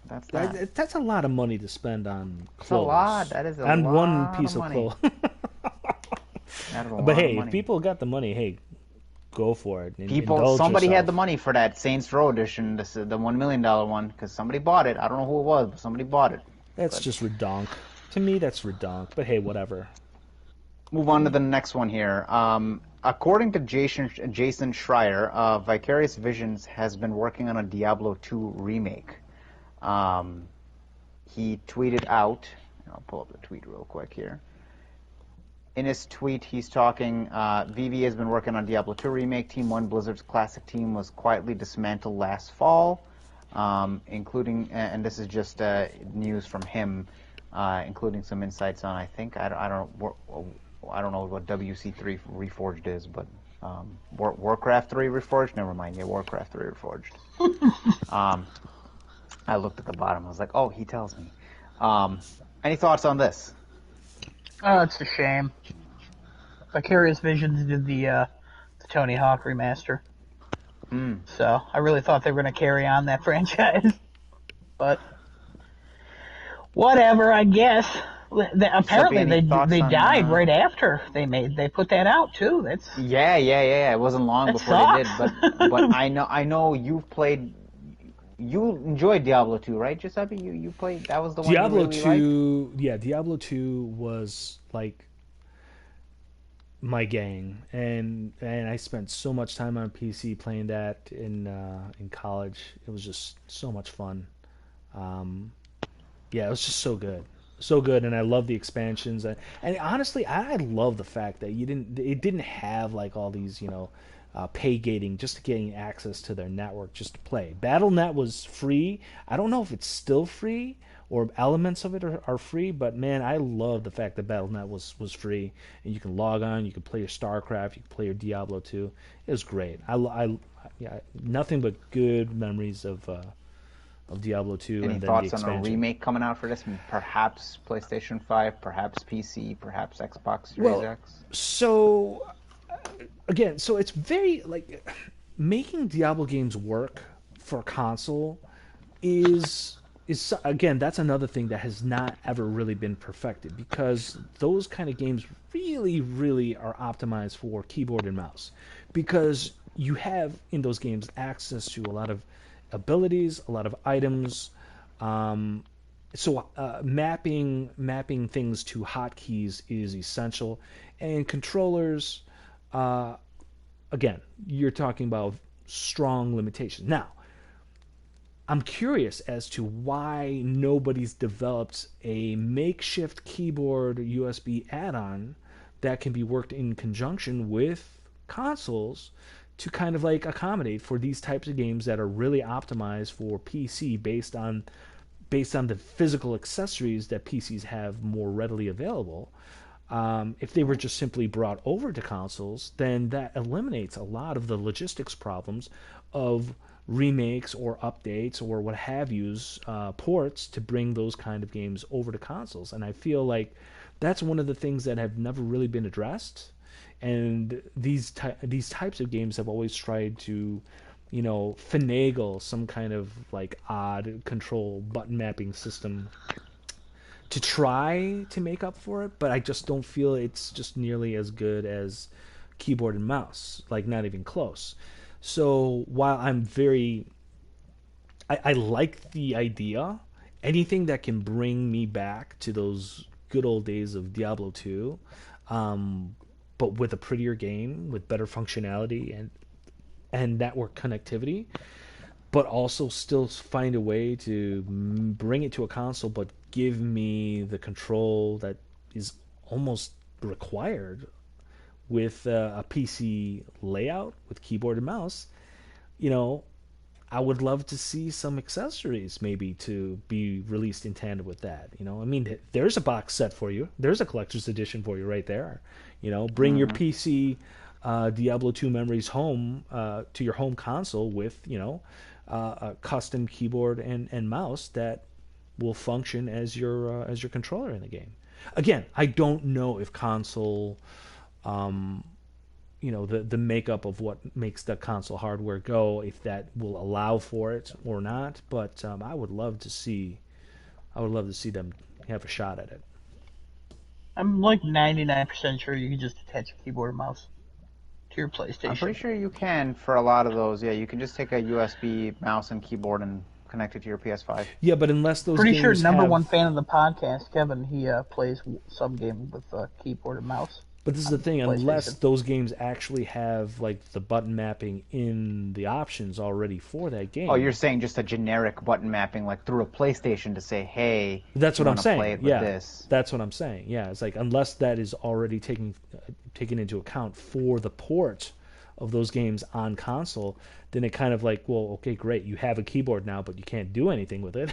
S1: that's that.
S3: That's a lot of money to spend on clothes.
S1: It's a lot. That is a lot.
S3: On one piece of clothes. But hey, if people got the money, hey, go for it.
S1: Somebody had the money for that Saints Row edition, the $1 million one, because somebody bought it. I don't know who it was, but somebody bought it.
S3: That's just redonk. To me, that's redonk. But hey, whatever.
S1: Move on to the next one here. According to Jason Schreier, Vicarious Visions has been working on a Diablo 2 remake. He tweeted out, I'll pull up the tweet real quick here. In his tweet, he's talking, VV has been working on Diablo 2 remake. Team 1, Blizzard's classic team, was quietly dismantled last fall, including, and this is just news from him, including some insights on, I don't know what WC3 Reforged is, but Warcraft 3 Reforged? Never mind, yeah, Warcraft 3 Reforged. I looked at the bottom, I was like, oh, he tells me. Any thoughts on this?
S2: Oh, it's a shame. Vicarious Visions did the Tony Hawk remaster. So I really thought they were going to carry on that franchise. But whatever, I guess. Apparently they died right after they put that out too. That's
S1: yeah. It wasn't long before
S2: sucks.
S1: They did, but I know you've played. You enjoyed Diablo 2, right, Giuseppe? You played. That was the one.
S3: Diablo
S1: you really
S3: 2, liked? Yeah, Diablo 2 was like my gang, and I spent so much time on PC playing that in college. It was just so much fun. Yeah, it was just so good, so good, and I love the expansions. And honestly, I love the fact that it didn't have like all these, pay gating just to getting access to their network just to play. BattleNet was free. I don't know if it's still free or elements of it are free, but man, I love the fact that BattleNet was free and you can log on, you can play your StarCraft, you can play your Diablo 2. It was great. Yeah, nothing but good memories of Diablo 2
S1: Any
S3: and then the
S1: thoughts on a
S3: expansion.
S1: remake coming out for this? Perhaps PlayStation 5, perhaps PC, perhaps Xbox Series
S3: Well,
S1: X?
S3: so again, so it's very like making Diablo games work for a console is again, that's another thing that has not ever really been perfected, because those kind of games really are optimized for keyboard and mouse, because you have in those games access to a lot of abilities, a lot of items. Mapping things to hotkeys is essential, and controllers. Again, you're talking about strong limitations. Now, I'm curious as to why nobody's developed a makeshift keyboard USB add-on that can be worked in conjunction with consoles to kind of like accommodate for these types of games that are really optimized for PC based on the physical accessories that PCs have more readily available. If they were just simply brought over to consoles, then that eliminates a lot of the logistics problems of remakes or updates or what have yous, ports to bring those kind of games over to consoles. And I feel like that's one of the things that have never really been addressed. And these types of games have always tried to, finagle some kind of like odd control button mapping system to try to make up for it, but I just don't feel it's just nearly as good as keyboard and mouse, like not even close. So while I like the idea, anything that can bring me back to those good old days of Diablo 2, but with a prettier game, with better functionality and network connectivity, but also still find a way to bring it to a console, but give me the control that is almost required with a PC layout with keyboard and mouse. I would love to see some accessories maybe to be released in tandem with that. I mean, there's a box set for you. There's a collector's edition for you right there. Bring your PC Diablo 2 memories home to your home console with, a custom keyboard and mouse that will function as your controller in the game. Again, I don't know if console, the makeup of what makes the console hardware go, if that will allow for it or not. But I would love to see them have a shot at it.
S2: I'm like 99% sure you can just attach a keyboard and mouse to your PlayStation.
S1: I'm pretty sure you can for a lot of those. Yeah, you can just take a USB mouse and keyboard and connect it to your PS5.
S3: Yeah, but unless those
S2: pretty
S3: games
S2: sure number
S3: have...
S2: one fan of the podcast, Kevin, he plays some game with keyboard and mouse.
S3: But this is the thing, unless those games actually have like the button mapping in the options already for that game.
S1: Oh, you're saying just a generic button mapping like through a PlayStation to say, hey,
S3: that's what I'm saying.
S1: Play it with this.
S3: That's what I'm saying. Yeah, it's like unless that is already taken into account for the port of those games on console, then it kind of like, well, okay, great, you have a keyboard now, but you can't do anything with it.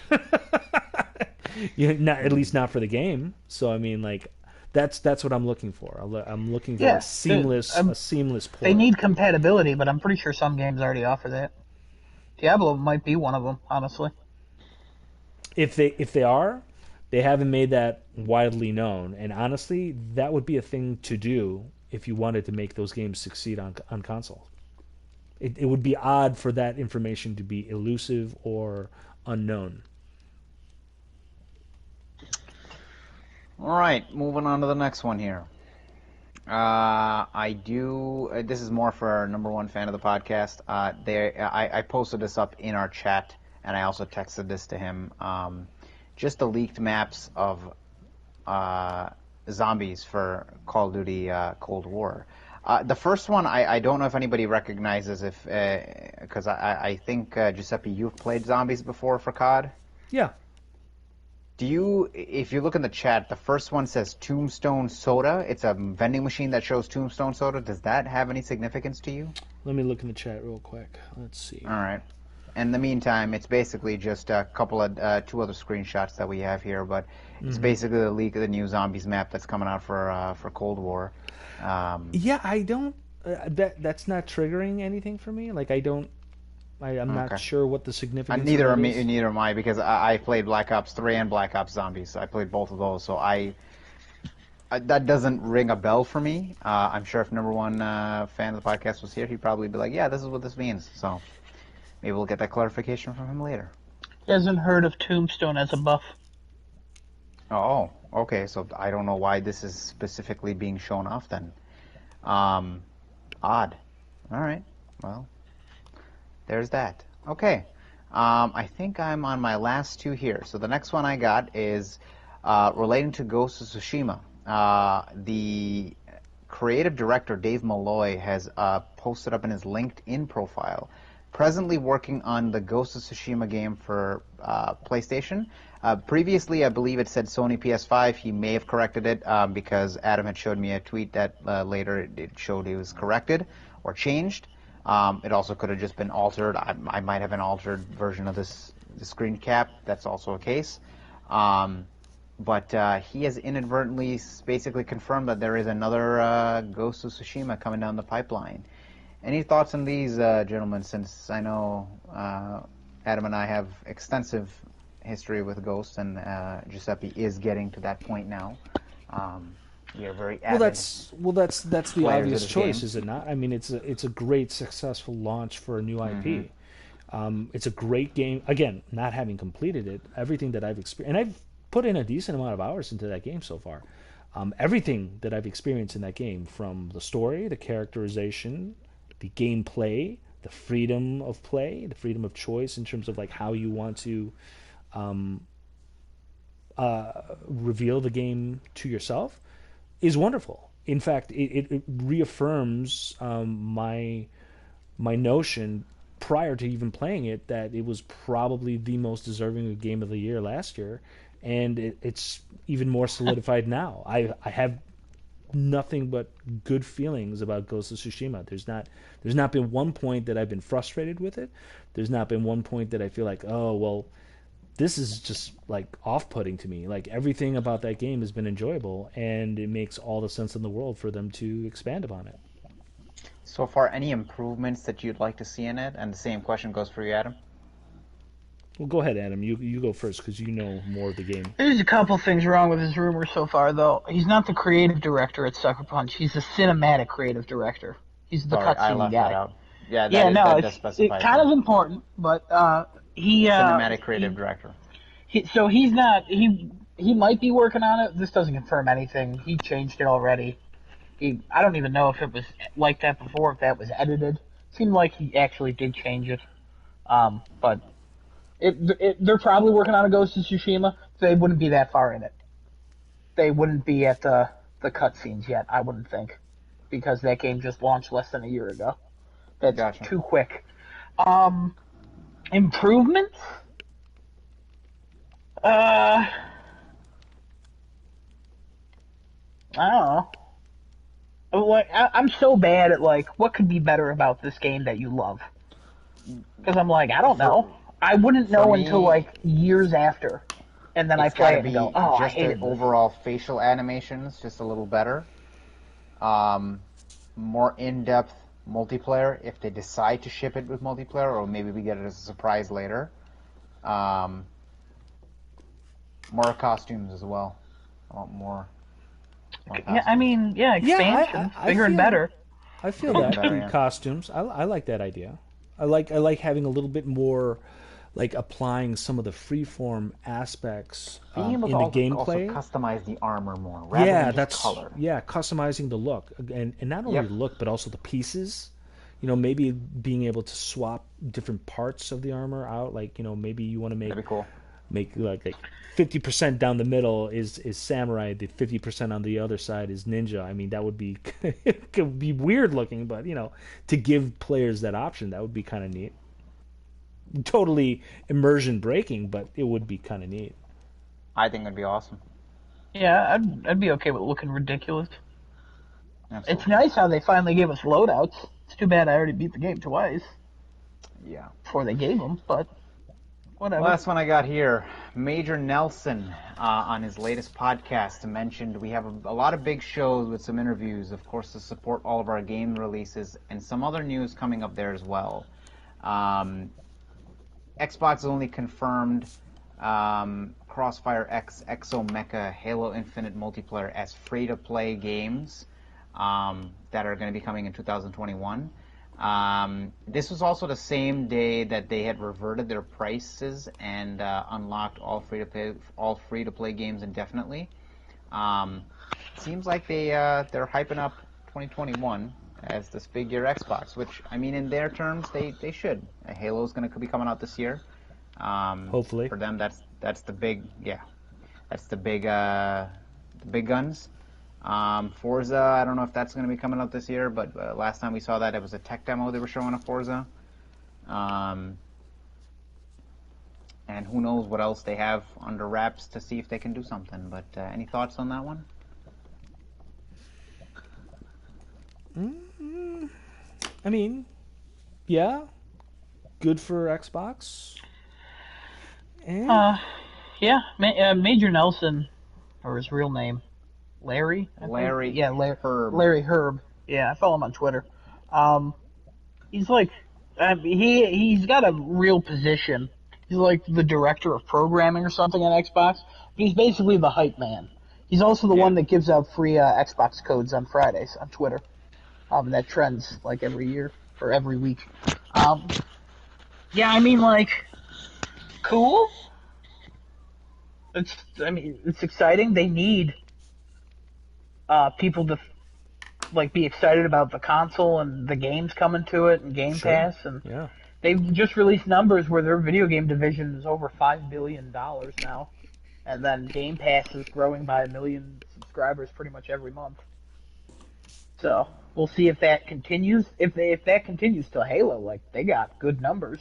S3: At least not for the game. So I mean, like, that's what I'm looking for. I'm looking for a seamless port.
S2: They need compatibility, but I'm pretty sure some games already offer that. Diablo might be one of them, honestly.
S3: If they are, they haven't made that widely known, and honestly, that would be a thing to do if you wanted to make those games succeed on console. It would be odd for that information to be elusive or unknown.
S1: All right, moving on to the next one here. This is more for our number one fan of the podcast. I posted this up in our chat, and I also texted this to him. Just the leaked maps of zombies for Call of Duty Cold War. The first one, I don't know if anybody recognizes because I think, Giuseppe, you've played zombies before for COD?
S3: Yeah.
S1: if you look in the chat, the first one says Tombstone Soda. It's a vending machine that shows Tombstone Soda. Does that have any significance to you?
S3: Let me look in the chat real quick. Let's see.
S1: All right. In the meantime, it's basically just a couple of two other screenshots that we have here, but it's basically a leak of the new Zombies map that's coming out for Cold War.
S3: Yeah, I don't. That's not triggering anything for me. Like I'm not sure what the significance.
S1: Neither
S3: is.
S1: neither am I, because I played Black Ops 3 and Black Ops Zombies. I played both of those, so that doesn't ring a bell for me. I'm sure if number one fan of the podcast was here, he'd probably be like, "Yeah, this is what this means." So maybe we'll get that clarification from him later.
S2: He hasn't heard of Tombstone as a buff.
S1: Oh, okay. So I don't know why this is specifically being shown off then. Odd. All right. Well, there's that. Okay. I think I'm on my last two here. So the next one I got is relating to Ghost of Tsushima. The creative director, Dave Malloy, has posted up in his LinkedIn profile, presently working on the Ghost of Tsushima game for PlayStation. Previously, I believe it said Sony PS5. He may have corrected it because Adam had showed me a tweet that later it showed it was corrected or changed. It also could have just been altered. I might have an altered version of the screen cap. That's also a case. But he has inadvertently basically confirmed that there is another Ghost of Tsushima coming down the pipeline. Any thoughts on these, gentlemen, since I know Adam and I have extensive history with Ghost, and Giuseppe is getting to that point now. We are very avid.
S3: Well, that's the obvious choice,
S1: game.
S3: Is it not? I mean, it's a great successful launch for a new IP. It's a great game. Again, not having completed it, everything that I've experienced, and I've put in a decent amount of hours into that game so far. Everything that I've experienced in that game, from the story, the characterization, the gameplay, the freedom of play, the freedom of choice in terms of like how you want to reveal the game to yourself, is wonderful. In fact, it reaffirms my notion prior to even playing it that it was probably the most deserving Game of the Year last year, and it's even more solidified now. I have nothing but good feelings about Ghost of Tsushima. There's not been one point that I've been frustrated with it. There's not been one point that I feel like, oh well, this is just like off-putting to me. Like, everything about that game has been enjoyable, and it makes all the sense in the world for them to expand upon it.
S1: So far, any improvements that you'd like to see in it? And the same question goes for you, Adam.
S3: Well, go ahead, Adam. You go first because you know more of the game.
S2: There's a couple things wrong with his rumor so far, though. He's not the creative director at Sucker Punch. He's the cinematic creative director. He's the cutscene guy.
S1: That out. Yeah,
S2: it's kind of important, but he
S1: cinematic creative director.
S2: He's not. He might be working on it. This doesn't confirm anything. He changed it already. I don't even know if it was like that before, if that was edited. It seemed like he actually did change it. But they're probably working on a Ghost of Tsushima. So they wouldn't be that far in it. They wouldn't be at the cutscenes yet, I wouldn't think, because that game just launched less than a year ago. That's too quick. Improvements? I don't know. I'm so bad at, like, what could be better about this game that you love? Because I'm like, I don't know. I wouldn't know until, like, years after. And then I play it and go, oh, I hate it.
S1: Overall facial animations, just a little better. More in-depth multiplayer, if they decide to ship it with multiplayer, or maybe we get it as a surprise later. More costumes as well. I want more.
S2: Yeah, I mean, expansions, bigger and better.
S3: I feel that costumes. I like that idea. I like having a little bit more, like applying some of the freeform aspects in the gameplay.
S1: Also customize the armor more. Rather than just color.
S3: Yeah, customizing the look, and not only the look but also the pieces. You know, maybe being able to swap different parts of the armor out. Like, you know, maybe you want to
S1: That'd be cool.
S3: make like 50% down the middle is samurai, the 50% on the other side is ninja. I mean, that would be it could be weird looking, but you know, to give players that option, that would be kind of neat. Totally immersion breaking, but it would be kind of neat.
S1: I think it'd be awesome.
S2: Yeah, I'd be okay with looking ridiculous.
S1: Absolutely.
S2: It's nice how they finally gave us loadouts. It's too bad I already beat the game twice
S1: Yeah.
S2: before they gave them, but whatever.
S1: Last one I got here. Major Nelson on his latest podcast mentioned we have a lot of big shows with some interviews, of course, to support all of our game releases, and some other news coming up there as well. Xbox only confirmed Crossfire X, Exomecha, Halo Infinite multiplayer as free-to-play games that are going to be coming in 2021. This was also the same day that they had reverted their prices and unlocked all free-to-play games indefinitely. Seems like they're hyping up 2021 as this big year Xbox, which, I mean, in their terms, they should. Halo's going to be coming out this year.
S3: Hopefully.
S1: For them, that's the big, that's the big guns. Forza, I don't know if that's going to be coming out this year, but last time we saw that, it was a tech demo they were showing of Forza. And who knows what else they have under wraps to see if they can do something. But any thoughts on that one?
S3: I mean, yeah, good for Xbox. And
S2: Yeah, Major Nelson, or his real name, Larry? I think?
S1: Larry
S2: Yeah,
S1: Herb.
S2: Larry Herb. Yeah, I follow him on Twitter. He's like, he's got a real position. He's like the director of programming or something on Xbox. He's basically the hype man. He's also the one that gives out free Xbox codes on Fridays on Twitter. That trends like every year or every week. Yeah, I mean, like, cool. It's exciting. They need people to like be excited about the console and the games coming to it and Game Pass, and
S3: yeah.
S2: they've just released numbers where their video game division is over $5 billion now, and then Game Pass is growing by 1 million subscribers pretty much every month. So we'll see if that continues. If that continues to Halo, like, they got good numbers.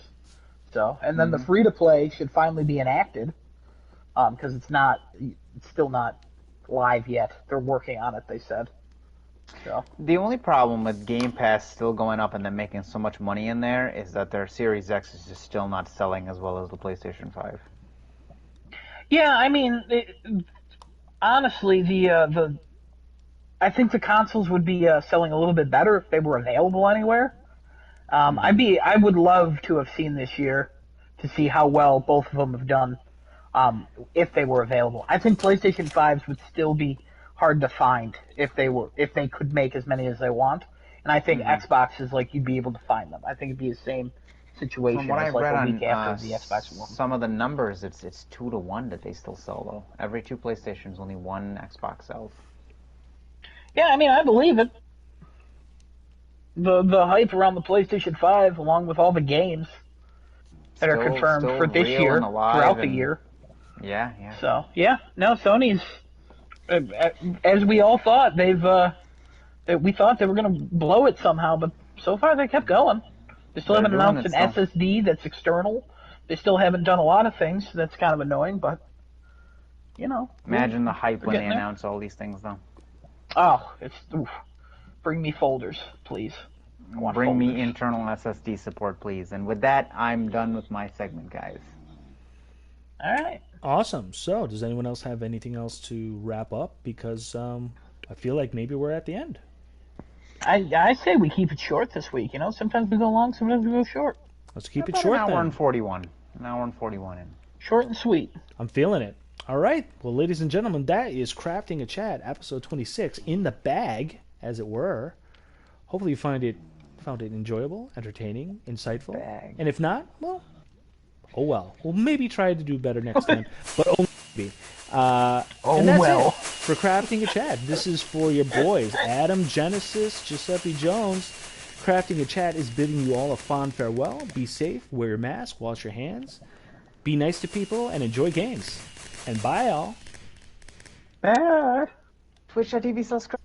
S2: So, and then the free to play should finally be enacted, because it's still not live yet. They're working on it, they said. So
S1: The only problem with Game Pass still going up and them making so much money in there is that their Series X is just still not selling as well as the PlayStation 5.
S2: yeah, I mean, honestly, I think the consoles would be selling a little bit better if they were available anywhere. I would love to have seen this year to see how well both of them have done if they were available. I think PlayStation 5s would still be hard to find if they could make as many as they want. And I think Xbox is like, you'd be able to find them. I think it'd be the same situation
S1: From what
S2: as
S1: I've
S2: like
S1: read
S2: a
S1: on
S2: week after the Xbox One.
S1: some of the numbers, it's 2-to-1 that they still sell though. Every 2 PlayStations, only 1 Xbox sells.
S2: Yeah, I mean, I believe it. The hype around the PlayStation 5, along with all the games that are confirmed
S1: Still
S2: for this
S1: real
S2: year,
S1: and alive
S2: throughout the
S1: and-
S2: year.
S1: Yeah.
S2: So, yeah, no, Sony's, as we all thought, we thought they were going to blow it somehow, but so far they kept going. They still
S1: They're
S2: haven't
S1: doing
S2: announced
S1: it
S2: an
S1: still.
S2: SSD that's external. They still haven't done a lot of things. That's kind of annoying, but, you know.
S1: Imagine the hype when they
S2: getting there.
S1: announce all these things though.
S2: Oh, bring me folders, please. I want
S1: Bring me
S2: folders.
S1: internal SSD support, please. And with that, I'm done with my segment, guys.
S2: All right.
S3: Awesome. So, does anyone else have anything else to wrap up? Because I feel like maybe we're at the end.
S2: I say we keep it short this week. You know, sometimes we go long, sometimes we go short.
S3: Let's keep it
S1: About
S3: short
S1: an hour
S3: then.
S1: and 41. An hour and 41 in.
S2: Short and sweet.
S3: I'm feeling it. All right. Well, ladies and gentlemen, that is Crafting a Chat, episode 26, in the bag, as it were. Hopefully you found it enjoyable, entertaining, insightful.
S1: Bag.
S3: And if not, well, oh well. We'll maybe try to do better next time, but only maybe. And that's it for Crafting a Chat. This is for your boys, Adam, Genesis, Giuseppe Jones. Crafting a Chat is bidding you all a fond farewell. Be safe, wear your mask, wash your hands, be nice to people, and enjoy games. And bye, all.
S2: Bye.
S1: Twitch.tv/subscribe.